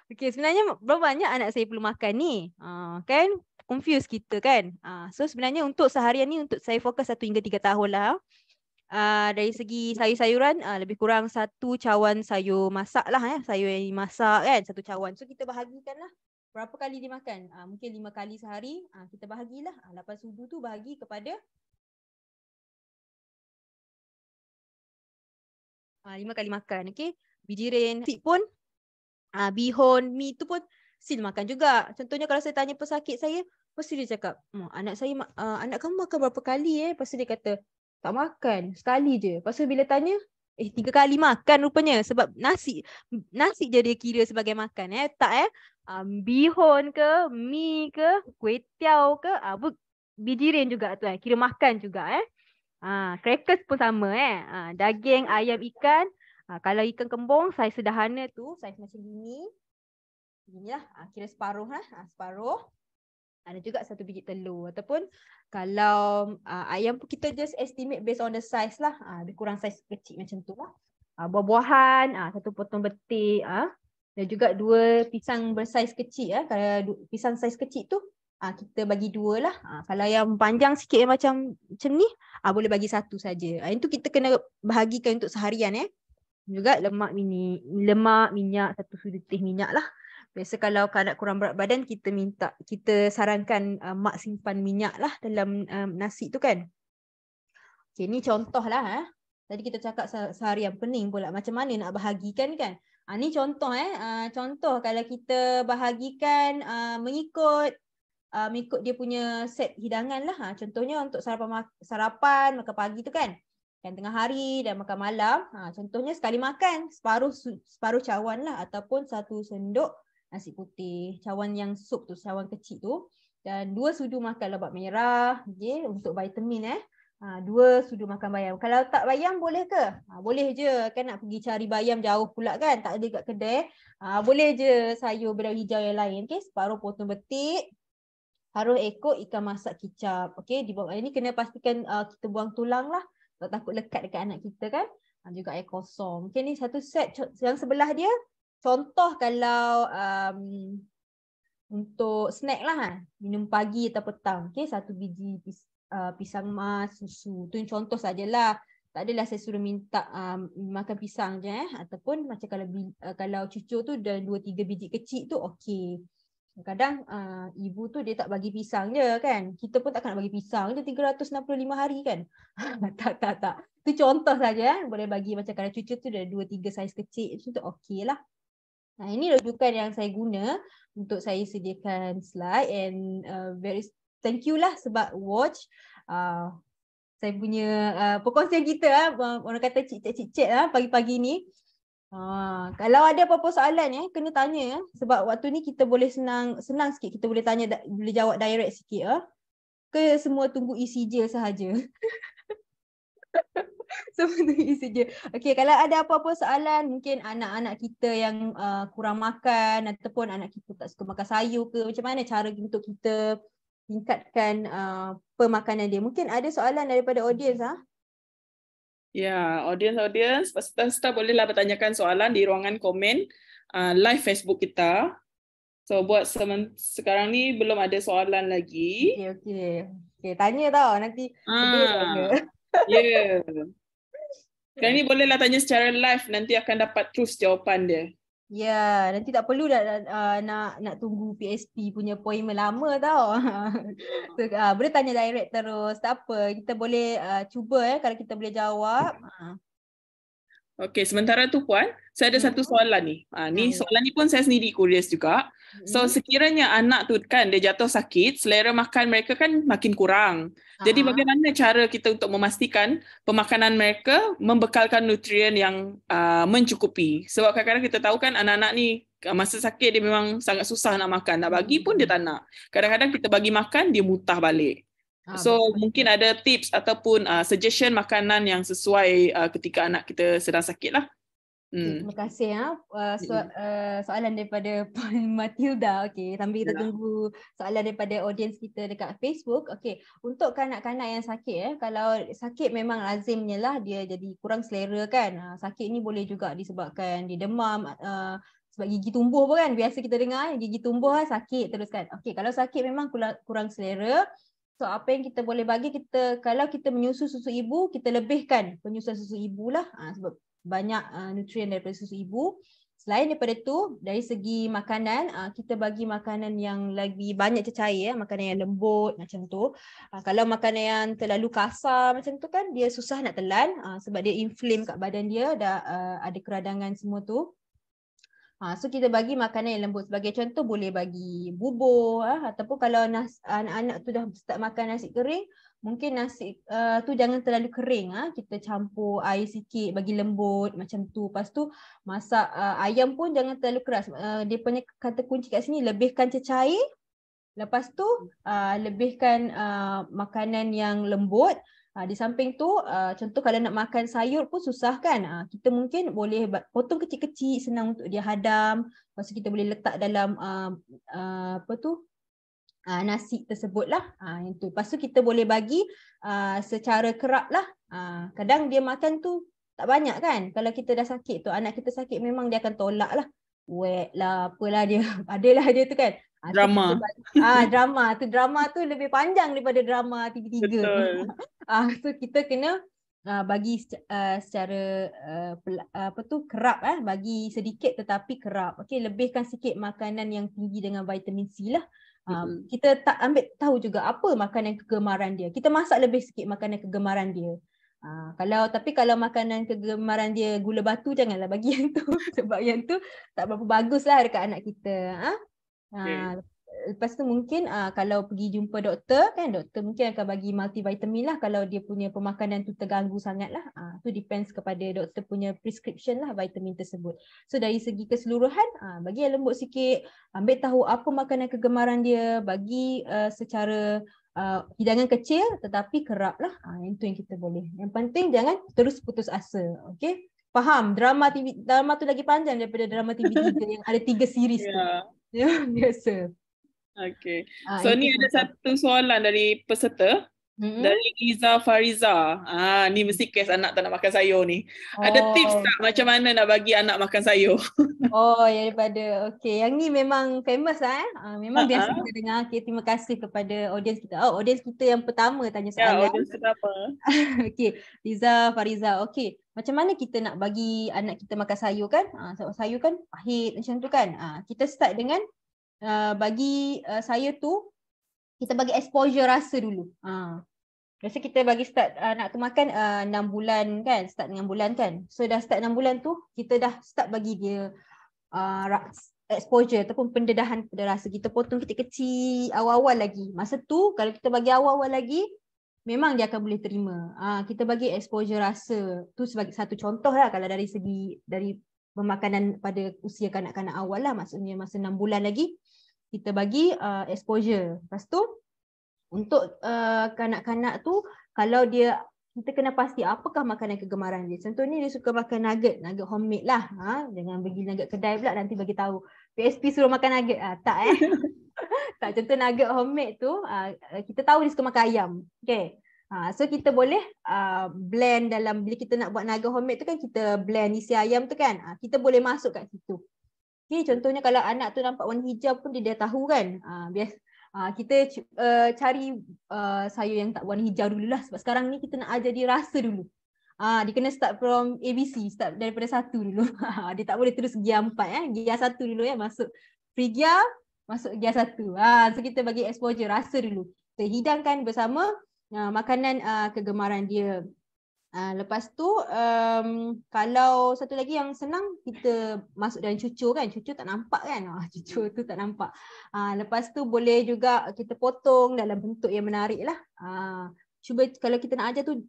Okay, sebenarnya berapa banyak anak saya perlu makan ni? Kan? confuse kita kan. So sebenarnya untuk seharian ni untuk saya fokus 1 hingga 3 tahun lah. Dari segi sayur-sayuran lebih kurang 1 cawan sayur masak lah sayur yang dimasak kan 1 cawan. So kita bahagikan lah berapa kali dimakan. Mungkin 5 kali sehari. Kita bahagilah 8 sudu tu bahagi kepada 5 kali makan. Okay. Bijirin pun bihun, mi tu pun still makan juga. Contohnya kalau saya tanya pesakit saya, pasti dia cakap, anak saya anak kamu makan berapa kali Lepas tu dia kata, tak makan, sekali je. Lepas tu bila tanya, 3 kali makan rupanya. Sebab nasi je dia kira sebagai makan tak bihun ke, mi ke, kuih tiaw ke, bijirin juga tu kira makan juga crackers pun sama daging, ayam, ikan. Kalau ikan kembung, saiz sederhana tu, saiz macam gini. Inilah, kira separuh separuh. Ada juga 1 biji telur. Ataupun kalau ayam pun kita just estimate based on the size lah. Lebih kurang saiz kecil macam tu lah. Buah-buahan, 1 potong betik. Dan juga 2 pisang bersaiz kecil. Kalau pisang saiz kecil tu, kita bagi 2 lah. Kalau yang panjang sikit macam ni, boleh bagi 1 saja. Itu kita kena bahagikan untuk seharian Juga lemak minyak, 1 sudu teh minyak lah. Biasa kalau nak kurang berat badan, kita sarankan mak simpan minyak lah dalam nasi tu kan. Okay, ni contoh lah. Tadi kita cakap seharian pening pula. Macam mana nak bahagikan kan. Ni contoh contoh kalau kita bahagikan mengikut dia punya set hidangan lah. Contohnya untuk sarapan, makan pagi tu kan. Tengah hari dan makan malam. Contohnya sekali makan separuh cawan lah ataupun 1 sendok nasi putih. Cawan yang sup tu, cawan kecil tu. Dan 2 sudu makan lemak merah untuk vitamin 2 sudu makan bayam. Kalau tak bayam boleh ke? Boleh je. Kan nak pergi cari bayam jauh pula kan. Tak ada kat kedai. Boleh je sayur berdaun hijau yang lain. Okay? Separuh potong betik. Separuh ekor ikan masak kicap. Okay? Ini kena pastikan kita buang tulang lah. Tak takut lekat dekat anak kita kan. Juga air kosong. Okay, ni 1 set yang sebelah dia. Contoh kalau untuk snack lah. Minum pagi atau petang. Okay, 1 biji pisang emas, susu. Tu contoh sajalah. Tak adalah saya suruh minta makan pisang je Ataupun macam kalau cucu tu dah 2-3 biji kecil tu okey. Kadang ibu tu dia tak bagi pisang je kan. Kita pun takkan nak bagi pisang je 365 hari kan. Tak. Tu contoh saja Boleh bagi macam kalau cucu tu dah 2-3 saiz kecil tu okey lah. Ini rujukan yang saya guna untuk saya sediakan slide and very thank you lah sebab watch saya punya perkongsian kita orang kata cik-cik pagi-pagi ni. Kalau ada apa-apa soalan kena tanya sebab waktu ni kita boleh senang sikit, kita boleh tanya, boleh jawab direct sikit ke semua tunggu ECJ sahaja. Semua tunggu ECJ. Okey, kalau ada apa-apa soalan, mungkin anak-anak kita yang kurang makan ataupun anak kita tak suka makan sayur ke, macam mana cara untuk kita tingkatkan pemakanan dia. Mungkin ada soalan daripada audiens Ya, audiens, peserta bolehlah bertanyakan soalan di ruangan komen live Facebook kita. So buat sekarang ni belum ada soalan lagi. Okey, tanya tau nanti tanya. Ya. Sekarang ni bolehlah tanya secara live, nanti akan dapat terus jawapan dia. Ya, nanti tak perlu nak tunggu PSP punya appointment lama tau. So, boleh tanya direct terus, tak apa. Kita boleh cuba kalau kita boleh jawab. Okey, sementara tu Puan, saya ada satu soalan ni. Ni soalan ni pun saya sendiri curious juga. So sekiranya anak tu kan dia jatuh sakit, selera makan mereka kan makin kurang. Jadi bagaimana cara kita untuk memastikan pemakanan mereka membekalkan nutrien yang mencukupi? Sebab kadang-kadang kita tahu kan anak-anak ni masa sakit dia memang sangat susah nak makan. Nak bagi pun dia tak nak. Kadang-kadang kita bagi makan, dia mutah balik. So mungkin ada tips ataupun suggestion makanan yang sesuai ketika anak kita sedang sakit lah. Terima kasih soalan daripada Puan Matilda. Okey, sambil kita tunggu soalan daripada audiens kita dekat Facebook. Okey, untuk kanak-kanak yang sakit kalau sakit memang lazimnya lah dia jadi kurang selera kan. Sakit ni boleh juga disebabkan dia demam sebab gigi tumbuh pun kan, biasa kita dengar gigi tumbuh sakit terus kan. Okey, kalau sakit memang kurang selera. So apa yang kita boleh bagi, kalau kita menyusu susu ibu, kita lebihkan penyusuan susu ibu lah, sebab banyak nutrien daripada susu ibu. Selain daripada tu, dari segi makanan, kita bagi makanan yang lebih banyak cecair, makanan yang lembut macam tu. Kalau makanan yang terlalu kasar macam tu kan, dia susah nak telan sebab dia inflame kat badan dia, dah ada keradangan semua tu. So kita bagi makanan yang lembut. Sebagai contoh boleh bagi bubur ataupun kalau anak-anak tu dah start makan nasi kering, mungkin nasi tu jangan terlalu kering. Kita campur air sikit bagi lembut macam tu. Lepas tu masak ayam pun jangan terlalu keras. Dia punya kata kunci kat sini, lebihkan cecair. Lepas tu lebihkan makanan yang lembut. Di samping tu, contoh kalau nak makan sayur pun susah kan. Kita mungkin boleh potong kecil-kecil, senang untuk dia hadam. Lepas tu kita boleh letak dalam nasi tersebut lah. Itu. Lepas tu kita boleh bagi secara kerap lah. Kadang dia makan tu tak banyak kan. Kalau kita dah sakit tu, anak kita sakit memang dia akan tolak lah. Wet lah, apalah dia. Adalah dia tu kan. Drama. Drama tu lebih panjang daripada drama TV3 tu. So kita kena bagi secara kerap, bagi sedikit tetapi kerap. Okey, lebihkan sikit makanan yang tinggi dengan vitamin C lah. Kita tak ambil tahu juga apa makanan kegemaran dia. Kita masak lebih sikit makanan kegemaran dia. Tapi kalau makanan kegemaran dia gula batu, janganlah bagi yang tu sebab yang tu tak berapa bagus lah dekat anak kita. Lepas tu mungkin kalau pergi jumpa doktor kan, doktor mungkin akan bagi multivitamin lah kalau dia punya pemakanan tu terganggu sangat lah. Tu depends kepada doktor punya prescription lah vitamin tersebut. So dari segi keseluruhan, bagi yang lembut sikit, ambil tahu apa makanan kegemaran dia, bagi secara hidangan kecil tetapi kerap lah. Itu yang kita boleh. Yang penting jangan terus putus asa. Okay? Faham? Drama tu lagi panjang daripada drama TV3 yang ada 3 series tu. Ya, biasa. Okay. So ni ada satu soalan dari peserta. Dari Iza Fariza. Ni mesti kes anak tak nak makan sayur ni. Ada tips tak macam mana nak bagi anak makan sayur? Daripada yang ni memang famous lah. Memang biasa kita dengar. Okay, terima kasih kepada audiens kita. Audiens kita yang pertama tanya soalan. Audiens pertama. Okay, Iza Fariza. Okay, macam mana kita nak bagi anak kita makan sayur kan? Sebab sayur kan pahit macam tu kan. Kita start dengan bagi sayur tu, kita bagi exposure rasa dulu. Biasa kita bagi start anak tu makan 6 bulan kan, start dengan bulan kan. So dah start 6 bulan tu, kita dah start bagi dia exposure ataupun pendedahan pada rasa. Kita potong kecil-kecil awal-awal lagi. Masa tu kalau kita bagi awal-awal lagi, memang dia akan boleh terima. Kita bagi exposure rasa. Tu sebagai satu contoh lah kalau dari segi dari pemakanan pada usia kanak-kanak awal lah, maksudnya masa 6 bulan lagi. Kita bagi exposure. Lepas tu untuk kanak-kanak tu, kalau kita kena pasti apakah makanan kegemaran dia. Contohnya dia suka makan nugget homemade lah. Jangan bagi nugget kedai pula nanti bagi tahu PSP suruh makan nugget. Tak tak, contoh nugget homemade tu kita tahu dia suka makan ayam. Okay. So kita boleh blend dalam, bila kita nak buat nugget homemade tu kan, kita blend isi ayam tu kan, kita boleh masuk kat situ. Okay, contohnya kalau anak tu nampak warna hijau pun dia dah tahu kan. Kita cari sayur yang tak warna hijau dululah, sebab sekarang ni kita nak ajar dia rasa dulu. Dia kena start from ABC, start daripada 1 dulu. Dia tak boleh terus gear 4 gear 1 dulu masuk free gear, masuk gear 1. So kita bagi exposure rasa dulu. Kita hidangkan bersama makanan kegemaran dia. Lepas tu kalau satu lagi yang senang, kita masuk dalam cucur kan. Cucur tak nampak kan, cucur tu tak nampak. Lepas tu boleh juga kita potong dalam bentuk yang menarik lah. Cuba kalau kita nak ajar tu,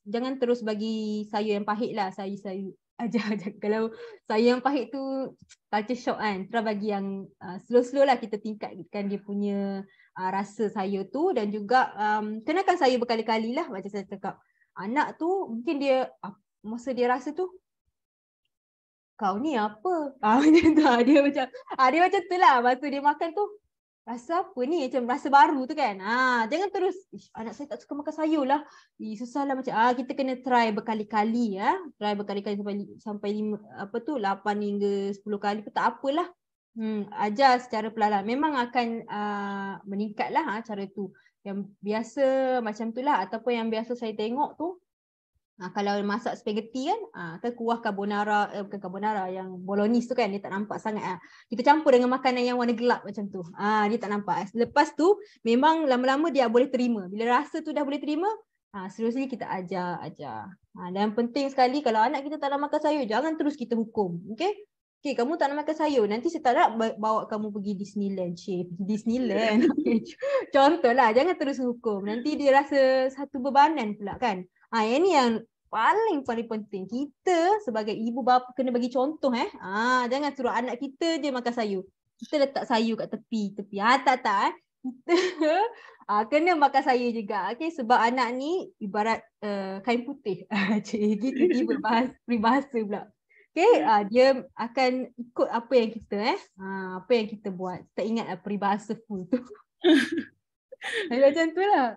jangan terus bagi sayur yang pahit lah. Sayur ajar. Kalau sayur yang pahit tu culture shock kan, terus bagi yang slow-slow lah, kita tingkatkan dia punya rasa sayur tu. Dan juga kenakan sayur berkali-kali lah, macam saya cakap. Anak tu mungkin dia masa dia rasa tu, kau ni apa? Dia macam tu lah. Masa dia makan tu, rasa apa ni, macam rasa baru tu kan. Jangan terus anak saya tak suka makan sayur lah. Susah lah macam kita kena try berkali-kali ya. Try berkali-kali sampai 8 hingga 10 kali pun tak apalah. Ajar secara perlahan. Memang akan meningkatlah cara tu. Yang biasa macam tu lah, ataupun yang biasa saya tengok tu kalau masak spaghetti kan kuah carbonara, bukan carbonara, yang bolognese tu kan, dia tak nampak sangat. Kita campur dengan makanan yang warna gelap macam tu, dia tak nampak. Lepas tu memang lama-lama dia boleh terima. Bila rasa tu dah boleh terima, seriously kita ajar. Dan penting sekali, kalau anak kita tak nak makan sayur, jangan terus kita hukum. Okay, kamu tak nak makan sayur, nanti saya tak nak bawa kamu pergi Disneyland. Disneyland. Contohlah, jangan terus hukum. Nanti dia rasa satu bebanan pula kan. Yang ni yang paling penting. Kita sebagai ibu bapa kena bagi contoh. Jangan suruh anak kita je makan sayur. Kita letak sayur kat tepi. Tak. Kita kena makan sayur juga. Okay? Sebab anak ni ibarat kain putih. Gitu peribahasa pula. Okay? Dia akan ikut apa yang kita apa yang kita buat. Tak ingat peribahasa full tu. Macam tu lah.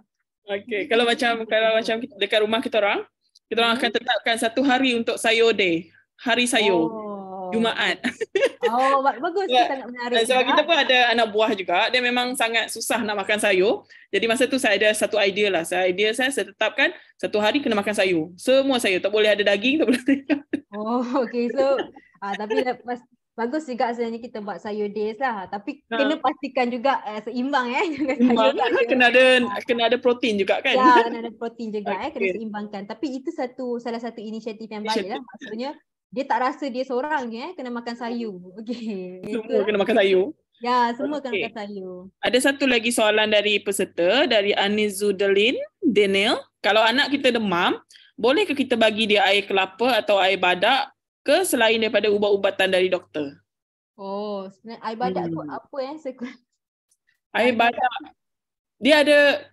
Okay, kalau macam kita, dekat rumah kita orang akan tetapkan satu hari untuk sayur day. Hari sayur. Jumaat. Bagus. Sangat menarik. Sebab kita pun ada anak buah juga. Dia memang sangat susah nak makan sayur. Jadi masa tu saya ada satu idea lah. Saya tetapkan satu hari kena makan sayur. Semua sayur. Tak boleh ada daging, tak boleh ada. Okay. So, tapi bagus juga sebenarnya kita buat sayur days lah. Tapi kena pastikan juga seimbang Kena ada protein juga kan? Ya, kena ada protein juga kena seimbangkan. Tapi itu salah satu inisiatif yang baik lah. Maksudnya dia tak rasa dia seorang je kena makan sayur. Okey. Semua kena makan sayur. Ya, semua kena makan sayur. Ada satu lagi soalan dari peserta, dari Anizudelin Daniel. Kalau anak kita demam, bolehkah kita bagi dia air kelapa atau air badak ke selain daripada ubat-ubatan dari doktor? Sebenarnya air badak tu apa Air badak. Dia ada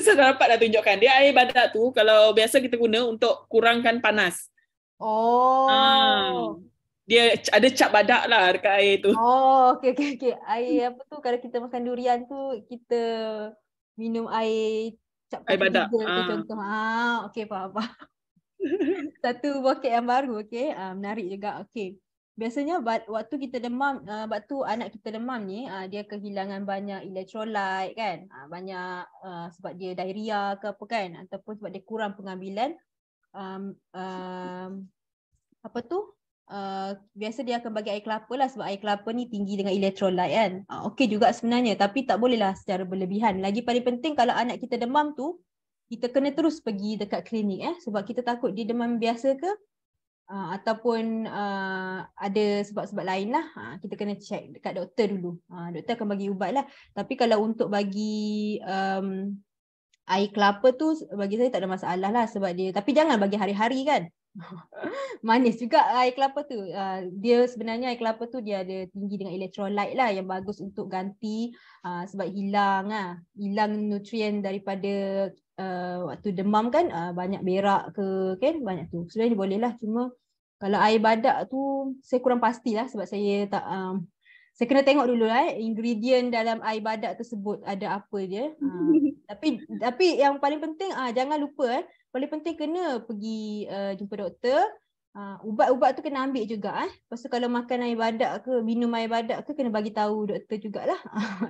saya dapat dah tunjukkan. Dia air badak tu kalau biasa kita guna untuk kurangkan panas. Dia ada cap badak lah dekat air tu. Okey. Air apa tu, kalau kita makan durian tu kita minum air cap badak. Contoh. Okey, faham. Satu bucket yang baru. Okey, menarik juga. Okey. Biasanya waktu kita demam, waktu anak kita demam ni, dia kehilangan banyak elektrolit kan. Banyak sebab dia diarrhea ke apa kan, ataupun sebab dia kurang pengambilan biasa dia akan bagi air kelapa lah, sebab air kelapa ni tinggi dengan elektrolit kan. Okey juga sebenarnya, tapi tak bolehlah secara berlebihan. Lagi paling penting kalau anak kita demam tu, kita kena terus pergi dekat klinik sebab kita takut dia demam biasa ke ataupun ada sebab-sebab lain lah. Kita kena check dekat doktor dulu. Doktor akan bagi ubat lah. Tapi kalau untuk bagi air kelapa tu, bagi saya tak ada masalah lah sebab dia, tapi jangan bagi hari-hari kan. Manis juga air kelapa tu. Dia sebenarnya air kelapa tu dia ada tinggi dengan elektrolit lah yang bagus untuk ganti sebab hilang nutrien daripada waktu demam kan, banyak berak ke kan, banyak tu. Sebenarnya boleh lah, cuma kalau air badak tu saya kurang pastilah sebab saya tak saya kena tengok dulu lah ingredient dalam air badak tersebut ada apa dia. Tapi yang paling penting jangan lupa paling penting kena pergi jumpa doktor. Ubat-ubat tu kena ambil juga. Lepas tu kalau makan air badak ke, minum air badak ke, kena bagi tahu doktor jugalah.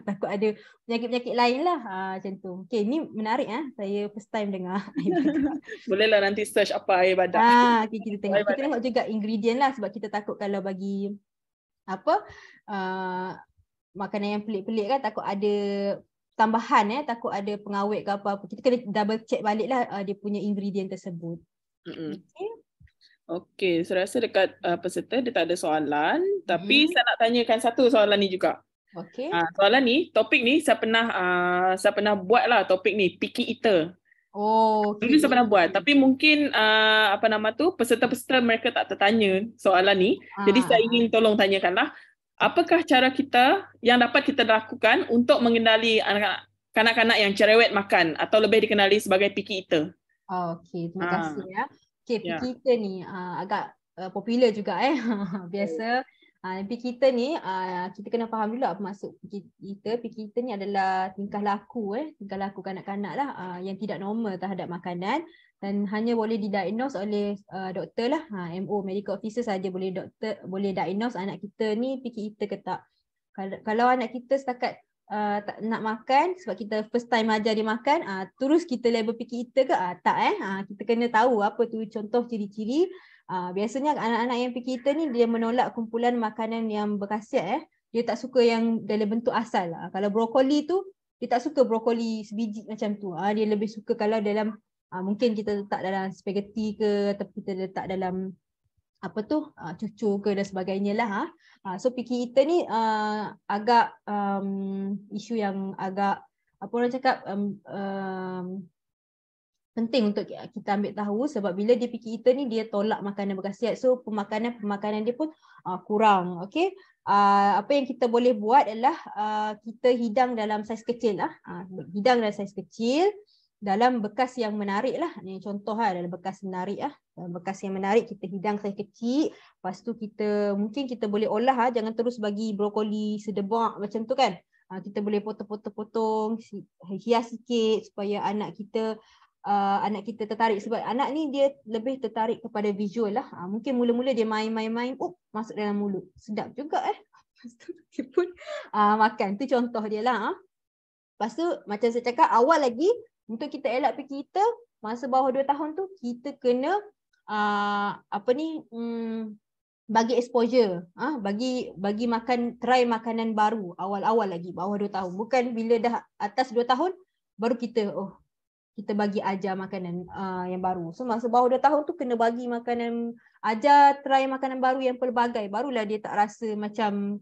Takut ada penyakit-penyakit lain lah. Macam tu. Okay, ni menarik saya first time dengar air badak. Bolehlah nanti search apa air badak. Okay, kita tengok. Kita tengok juga ingredient lah sebab kita takut kalau bagi makanan yang pelik-pelik kan, takut ada tambahan takut ada pengawet ke apa-apa. Kita kena double check balik lah dia punya ingredient tersebut. Okey, saya rasa dekat peserta dia tak ada soalan, tapi saya nak tanyakan satu soalan ni juga. Okey. Soalan ni, topik ni saya pernah buat lah topik ni, picky eater. Okay. Dulu saya pernah buat, tapi mungkin peserta-peserta mereka tak tertanya soalan ni. Jadi saya ingin tolong tanyakanlah, apakah cara kita yang dapat kita lakukan untuk mengendali kanak-kanak yang cerewet makan atau lebih dikenali sebagai picky eater? Okey, terima kasih Okay, picky eater ni agak popular juga Biasa Picky eater ni kita kena faham dulu apa maksud picky eater. Picky eater ni adalah tingkah laku kanak-kanak lah yang tidak normal terhadap makanan dan hanya boleh didiagnose oleh doktor lah. MO, medical officer saja boleh diagnose anak kita ni picky eater ke tak. Kalau anak kita setakat tak nak makan sebab kita first time ajar dia makan, terus kita label picky eater ke? Tak kita kena tahu apa tu contoh ciri-ciri. Biasanya anak-anak yang picky eater ni dia menolak kumpulan makanan yang berkhasiat. Dia tak suka yang dalam bentuk asal. Kalau brokoli tu, dia tak suka brokoli sebiji macam tu. Dia lebih suka kalau dalam mungkin kita letak dalam spaghetti ke atau kita letak dalam apa tu cucu ke dan sebagainya lah. So picky eater ni agak isu yang agak apa orang cakap penting untuk kita ambil tahu sebab bila dia picky eater ni dia tolak makanan berkhasiat. So pemakanan dia pun kurang. Okey. Apa yang kita boleh buat adalah kita hidang dalam saiz kecil lah. Hidang dalam saiz kecil dalam bekas yang menarik lah. Ini contoh lah dalam bekas menarik lah. Dalam bekas yang menarik kita hidang saiz kecil. Lepas tu mungkin kita boleh olah jangan terus bagi brokoli sedebak macam tu kan. Kita boleh potong-potong, hias sikit supaya anak kita tertarik sebab anak ni dia lebih tertarik kepada visual lah. Mungkin mula-mula dia main masuk dalam mulut. Sedap juga Lepas tu dia pun makan. Tu contoh dia lah. Lepas tu macam saya cakap awal lagi untuk kita elak picky eater masa bawah 2 tahun tu kita kena bagi exposure. Bagi makan, try makanan baru awal-awal lagi bawah 2 tahun. Bukan bila dah atas 2 tahun baru kita bagi ajar makanan yang baru. So masa bawah 2 tahun tu kena bagi makanan, try makanan baru yang pelbagai. Barulah dia tak rasa macam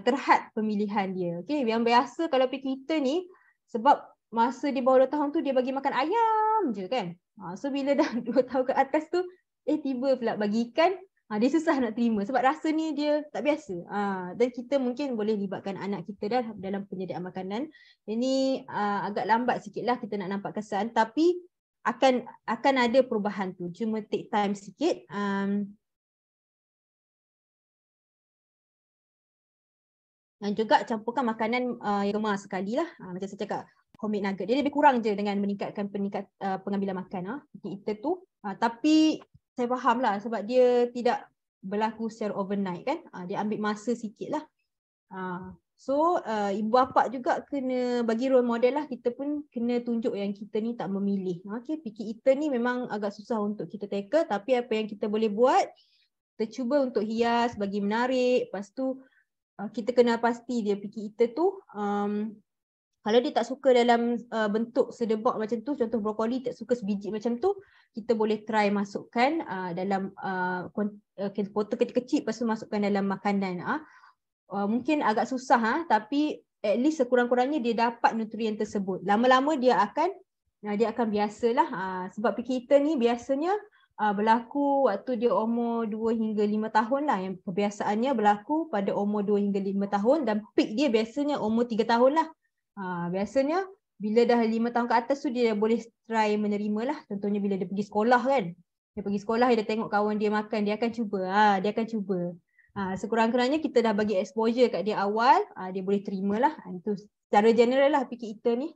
terhad pemilihan dia. Okay? Yang biasa kalau picky eater ni sebab masa di bawah 2 tahun tu dia bagi makan ayam je kan. So bila dah 2 tahun ke atas tu tiba pula bagi ikan, dia susah nak terima sebab rasa ni dia tak biasa. Dan kita mungkin boleh libatkan anak kita dalam penyediaan makanan. Ini agak lambat sikit lah kita nak nampak kesan tapi akan ada perubahan tu. Cuma take time sikit. Dan juga campurkan makanan yang gemar sekali lah. Macam saya cakap homemade nugget. Dia lebih kurang je dengan meningkatkan pengambilan makan. Itu tu. Tapi saya faham lah sebab dia tidak berlaku secara overnight kan. Dia ambil masa sikit lah. So ibu bapa juga kena bagi role model lah. Kita pun kena tunjuk yang kita ni tak memilih. Okay, picky eater ni memang agak susah untuk kita tackle. Tapi apa yang kita boleh buat, kita cuba untuk hias, bagi menarik. Lepas tu kita kena pasti dia picky eater tu kalau dia tak suka dalam bentuk sedebak macam tu, contoh brokoli tak suka sebiji macam tu, kita boleh try masukkan dalam potong kecil-kecil lepas tu masukkan dalam makanan. Mungkin agak susah tapi at least sekurang-kurangnya dia dapat nutrien tersebut. Lama-lama dia akan biasalah. Sebab picky eater ni biasanya berlaku waktu dia umur 2 hingga 5 tahun lah. Yang kebiasaannya berlaku pada umur 2 hingga 5 tahun dan peak dia biasanya umur 3 tahun lah. Biasanya bila dah 5 tahun ke atas tu dia boleh try menerima lah. Contohnya bila dia pergi sekolah kan. Dia pergi sekolah dia tengok kawan dia makan, dia akan cuba. Sekurang-kurangnya kita dah bagi exposure kat dia awal, dia boleh terima lah. Itu secara general lah picky eater ni.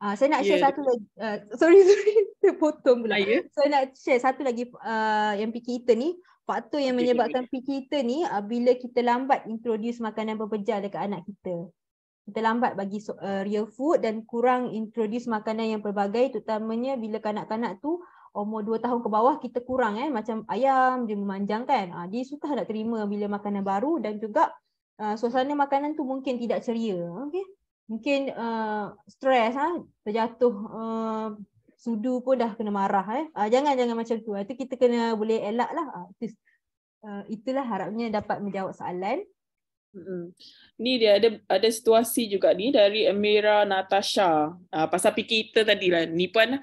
Saya nak share satu lagi. Sorry, saya potong pula. Saya nak share satu lagi yang picky eater ni. Faktor yang menyebabkan picky eater ni bila kita lambat introduce makanan berpejar dekat anak kita. Kita lambat bagi real food dan kurang introduce makanan yang pelbagai, terutamanya bila kanak-kanak tu umur 2 tahun ke bawah kita kurang macam ayam dia memanjang kan. Dia susah nak terima bila makanan baru dan juga suasana makanan tu mungkin tidak ceria. Okay? Mungkin stres, terjatuh sudu pun dah kena marah. Jangan macam tu. Itu kita kena boleh elak lah. Itulah harapnya dapat menjawab soalan. Ni dia ada situasi juga ni dari Amira Natasha pasal picky eater tadi lah. Ni pun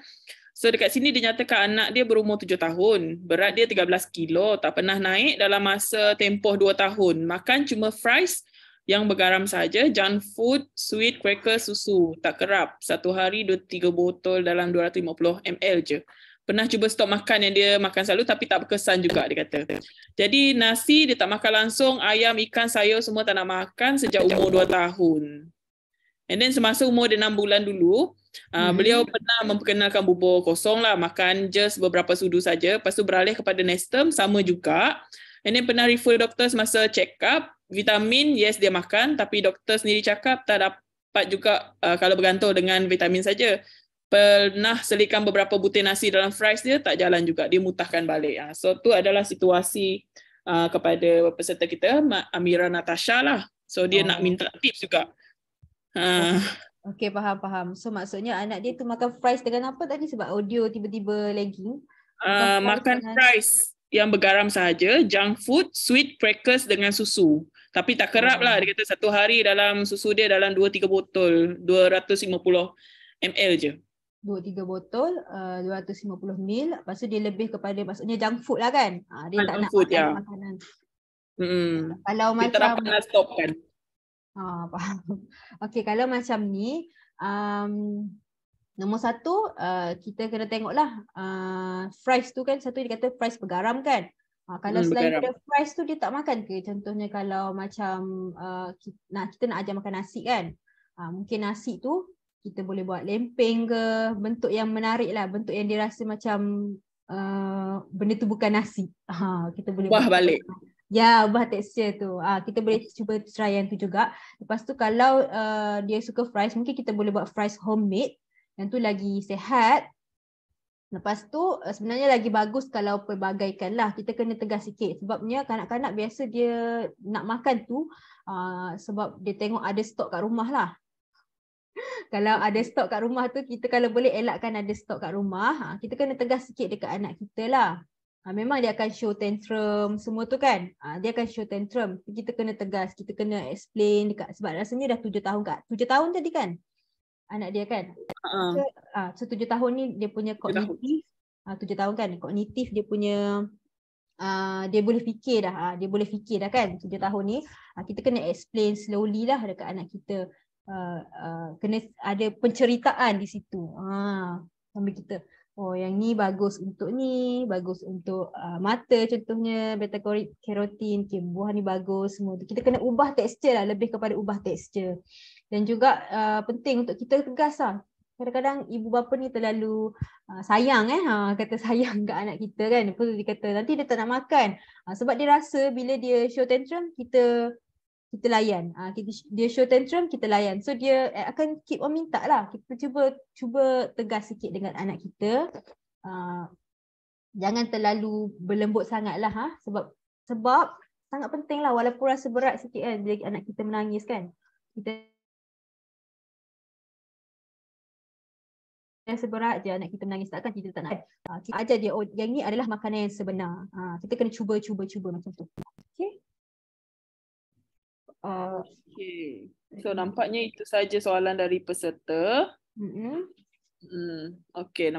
so dekat sini dia nyatakan anak dia berumur 7 tahun, berat dia 13 kilo, tak pernah naik dalam masa tempoh 2 tahun. Makan cuma fries yang bergaram saja, junk food, sweet, cracker, susu, tak kerap. Satu hari 2-3 botol dalam 250 ml je. pernah cuba stop makan yang dia makan selalu tapi tak berkesan juga dia kata. Jadi nasi dia tak makan langsung, ayam, ikan, sayur semua tak nak makan sejak umur 2 tahun. And then semasa umur dia 6 bulan dulu, beliau pernah memperkenalkan bubur kosong lah, makan just beberapa sudu saja. Lepas tu beralih kepada Nestem, sama juga. And then pernah refer doktor semasa check up, vitamin yes dia makan, tapi doktor sendiri cakap tak dapat juga kalau bergantung dengan vitamin saja. Pernah selitkan beberapa butir nasi dalam fries dia, tak jalan juga, dia mutahkan balik. So tu adalah situasi kepada peserta kita, Amira Natasha lah. So dia nak minta tips juga. Okey, faham. So maksudnya anak dia tu makan fries dengan apa tadi sebab audio tiba-tiba lagging? Makan fries yang bergaram sahaja, junk food, sweet crackers dengan susu. Tapi tak kerap lah, dia kata satu hari dalam susu dia dalam 2-3 botol, 250 ml je. 2-3 botol, 250 ml. Lepas tu dia lebih kepada maksudnya junk food lah kan? Dia tak nak food, makan ya. makanan. Kalau dia macam tak dapat nak stopkan. Faham. Okey, kalau macam ni, nombor satu, kita kena tengoklah fries tu kan, satu dia kata fries bergaram kan. Kalau selain pada fries tu dia tak makan ke? Contohnya kalau macam kita nak ajar makan nasi kan. Mungkin nasi tu kita boleh buat lempeng ke, bentuk yang menarik lah, bentuk yang dia rasa macam benda tu bukan nasi. Kita boleh ubah balik. Ya, ubah tekstur tu. Kita boleh cuba try yang tu juga. Lepas tu kalau dia suka fries, mungkin kita boleh buat fries homemade. Yang tu lagi sihat. Lepas tu sebenarnya lagi bagus kalau pelbagaikan lah. Kita kena tegas sikit. Sebabnya kanak-kanak biasa dia nak makan tu sebab dia tengok ada stok kat rumah lah. Kalau ada stok kat rumah tu, kita kalau boleh elakkan ada stok kat rumah. Kita kena tegas sikit dekat anak kita lah. Memang dia akan show tantrum semua tu kan. Dia akan show tantrum. Kita kena tegas, kita kena explain dekat, sebab rasanya dah 7 tahun kat. 7 tahun tadi kan? Anak dia kan? So 7 tahun ni dia punya kognitif. 7 tahun kan? Kognitif dia punya dia boleh fikir dah. Dia boleh fikir dah kan 7 tahun ni. Kita kena explain slowly lah dekat anak kita. Kena ada penceritaan di situ. Sambil kita yang ni bagus untuk ni, bagus untuk mata contohnya, beta carotene, buah ni bagus semua tu. Kita kena ubah tekstur lah, lebih kepada ubah tekstur. Dan juga penting untuk kita tegas lah. Kadang-kadang ibu bapa ni terlalu sayang kata sayang kat anak kita kan. Lepas tu dia kata nanti dia tak nak makan. Sebab dia rasa bila dia show tantrum kita layan. Dia show tantrum, kita layan. So dia akan keep on minta lah. Kita cuba tegas sikit dengan anak kita. Jangan terlalu berlembut sangat lah. Sebab sangat penting lah walaupun rasa berat sikit kan bila anak kita menangis kan. Kita rasa berat je anak kita menangis, takkan kita tak nak. Kita ajar dia, yang ni adalah makanan yang sebenar. Kita kena cuba macam tu. Okay. Okay. So nampaknya itu saja soalan dari peserta. Okay.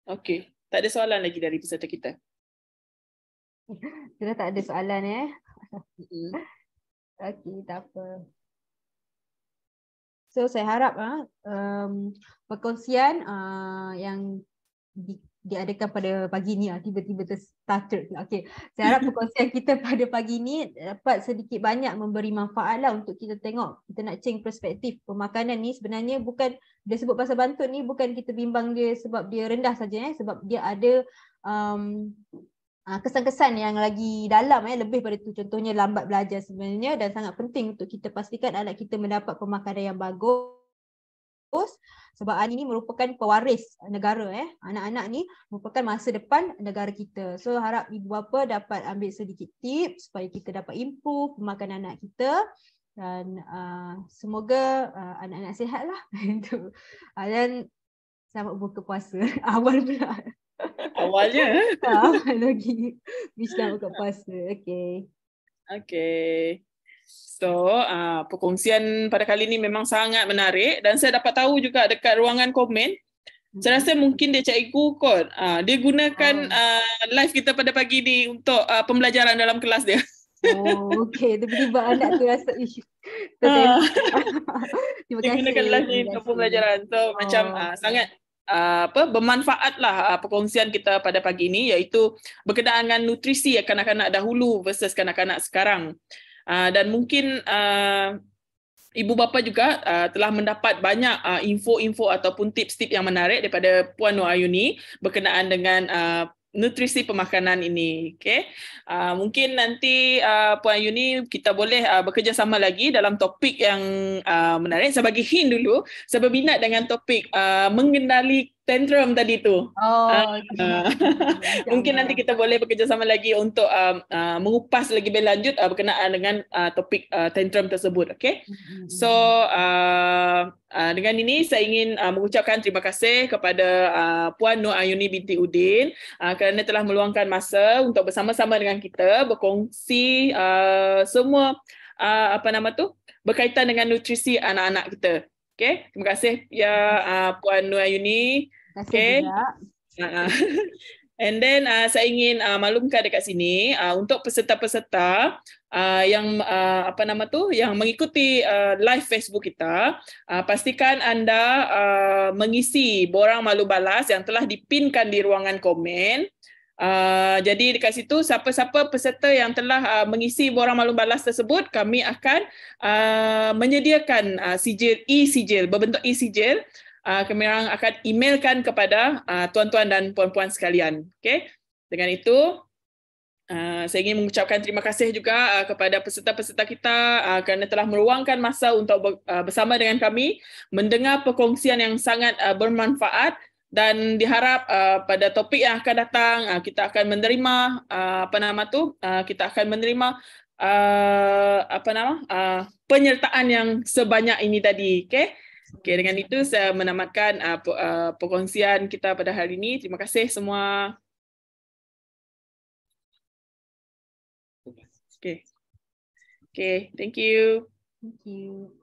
Okay. Tak ada soalan lagi dari peserta kita. Kita tak ada soalan Okay, tak apa. So saya harap perkongsian yang diadakan pada pagi ni tiba-tiba started. Okay. Saya harap perkongsian kita pada pagi ni dapat sedikit banyak memberi manfaat lah untuk kita tengok. Kita nak change perspektif. Pemakanan ni sebenarnya bukan, dia sebut pasal bantut ni bukan kita bimbang dia sebab dia rendah saja sebab dia ada kesan-kesan yang lagi dalam lebih pada tu. Contohnya lambat belajar sebenarnya, dan sangat penting untuk kita pastikan anak kita mendapat pemakanan yang bagus. Sebab ini merupakan pewaris negara. Anak-anak ni merupakan masa depan negara kita. So harap ibu bapa dapat ambil sedikit tips supaya kita dapat improve pemakanan anak kita. Dan semoga anak-anak sihat lah. Dan selamat buka puasa. Awal pula. Awalnya. Lagi. Bismillah buka puasa. Okay. So, perkongsian pada kali ini memang sangat menarik dan saya dapat tahu juga dekat ruangan komen. Saya rasa mungkin dia cikgu kot. Dia gunakan live kita pada pagi ni untuk pembelajaran dalam kelas dia. Okay. Tiba-tiba anak tu rasa isu. Terima kasih. Dia gunakan live ni untuk pembelajaran. So, macam sangat bermanfaatlah perkongsian kita pada pagi ini, iaitu berkenaan dengan nutrisi kanak-kanak dahulu versus kanak-kanak sekarang. Dan mungkin ibu bapa juga telah mendapat banyak info-info ataupun tips-tips yang menarik daripada Puan Nur Ayuni berkenaan dengan nutrisi pemakanan ini. Okay? Mungkin nanti Puan Ayuni kita boleh bekerjasama lagi dalam topik yang menarik. Saya bagi hint dulu, saya berminat dengan topik mengendali tantrum tadi tu. Mungkin nanti kita boleh bekerjasama lagi untuk mengupas lagi lebih lanjut berkenaan dengan topik tantrum tersebut. Okay? So dengan ini saya ingin mengucapkan terima kasih kepada Puan Nur Ayuni binti Udin kerana telah meluangkan masa untuk bersama-sama dengan kita berkongsi semua berkaitan dengan nutrisi anak-anak kita. Okay? Terima kasih ya Puan Nur Ayuni. Terima kasih juga. And then saya ingin maklumkan dekat sini untuk peserta-peserta yang yang mengikuti live Facebook kita, pastikan anda mengisi borang malu balas yang telah dipinkan di ruangan komen. Jadi dekat situ siapa-siapa peserta yang telah mengisi borang maklum balas tersebut, kami akan menyediakan e-sijil berbentuk e-sijil. Kami akan emailkan kepada tuan-tuan dan puan-puan sekalian. Okay? Dengan itu, saya ingin mengucapkan terima kasih juga kepada peserta-peserta kita kerana telah meluangkan masa untuk bersama dengan kami, mendengar perkongsian yang sangat bermanfaat, dan diharap pada topik yang akan datang kita akan menerima penyertaan yang sebanyak ini tadi. Okay? Okay, dengan itu saya menamatkan perkongsian kita pada hari ini. Terima kasih semua. Okay. Okay, thank you. Thank you.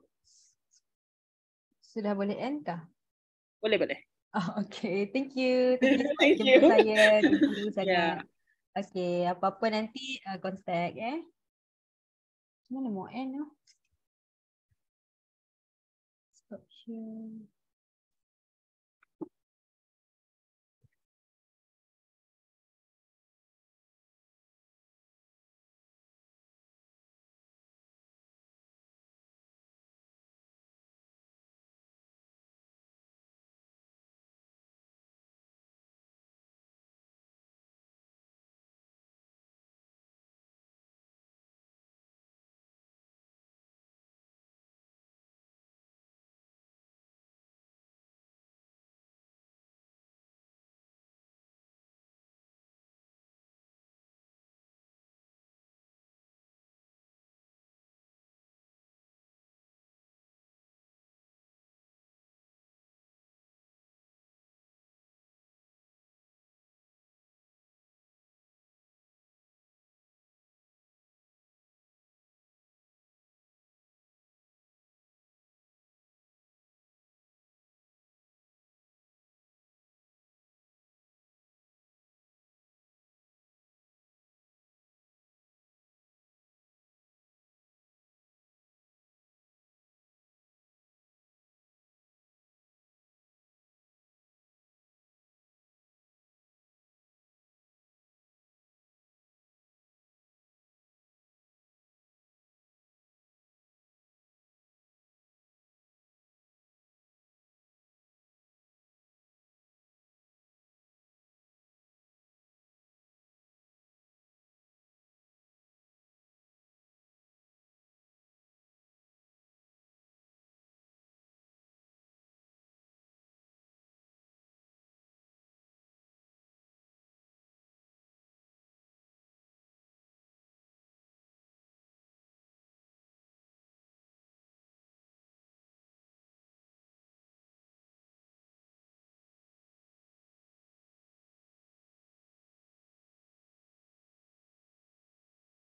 Sudah boleh end kah? Boleh. Oh, okay, thank you. Thank you Thank jemput you. saya. Thank you sangat. Yeah. Okay, apa-apa nanti contact Mana mau end? Stop share.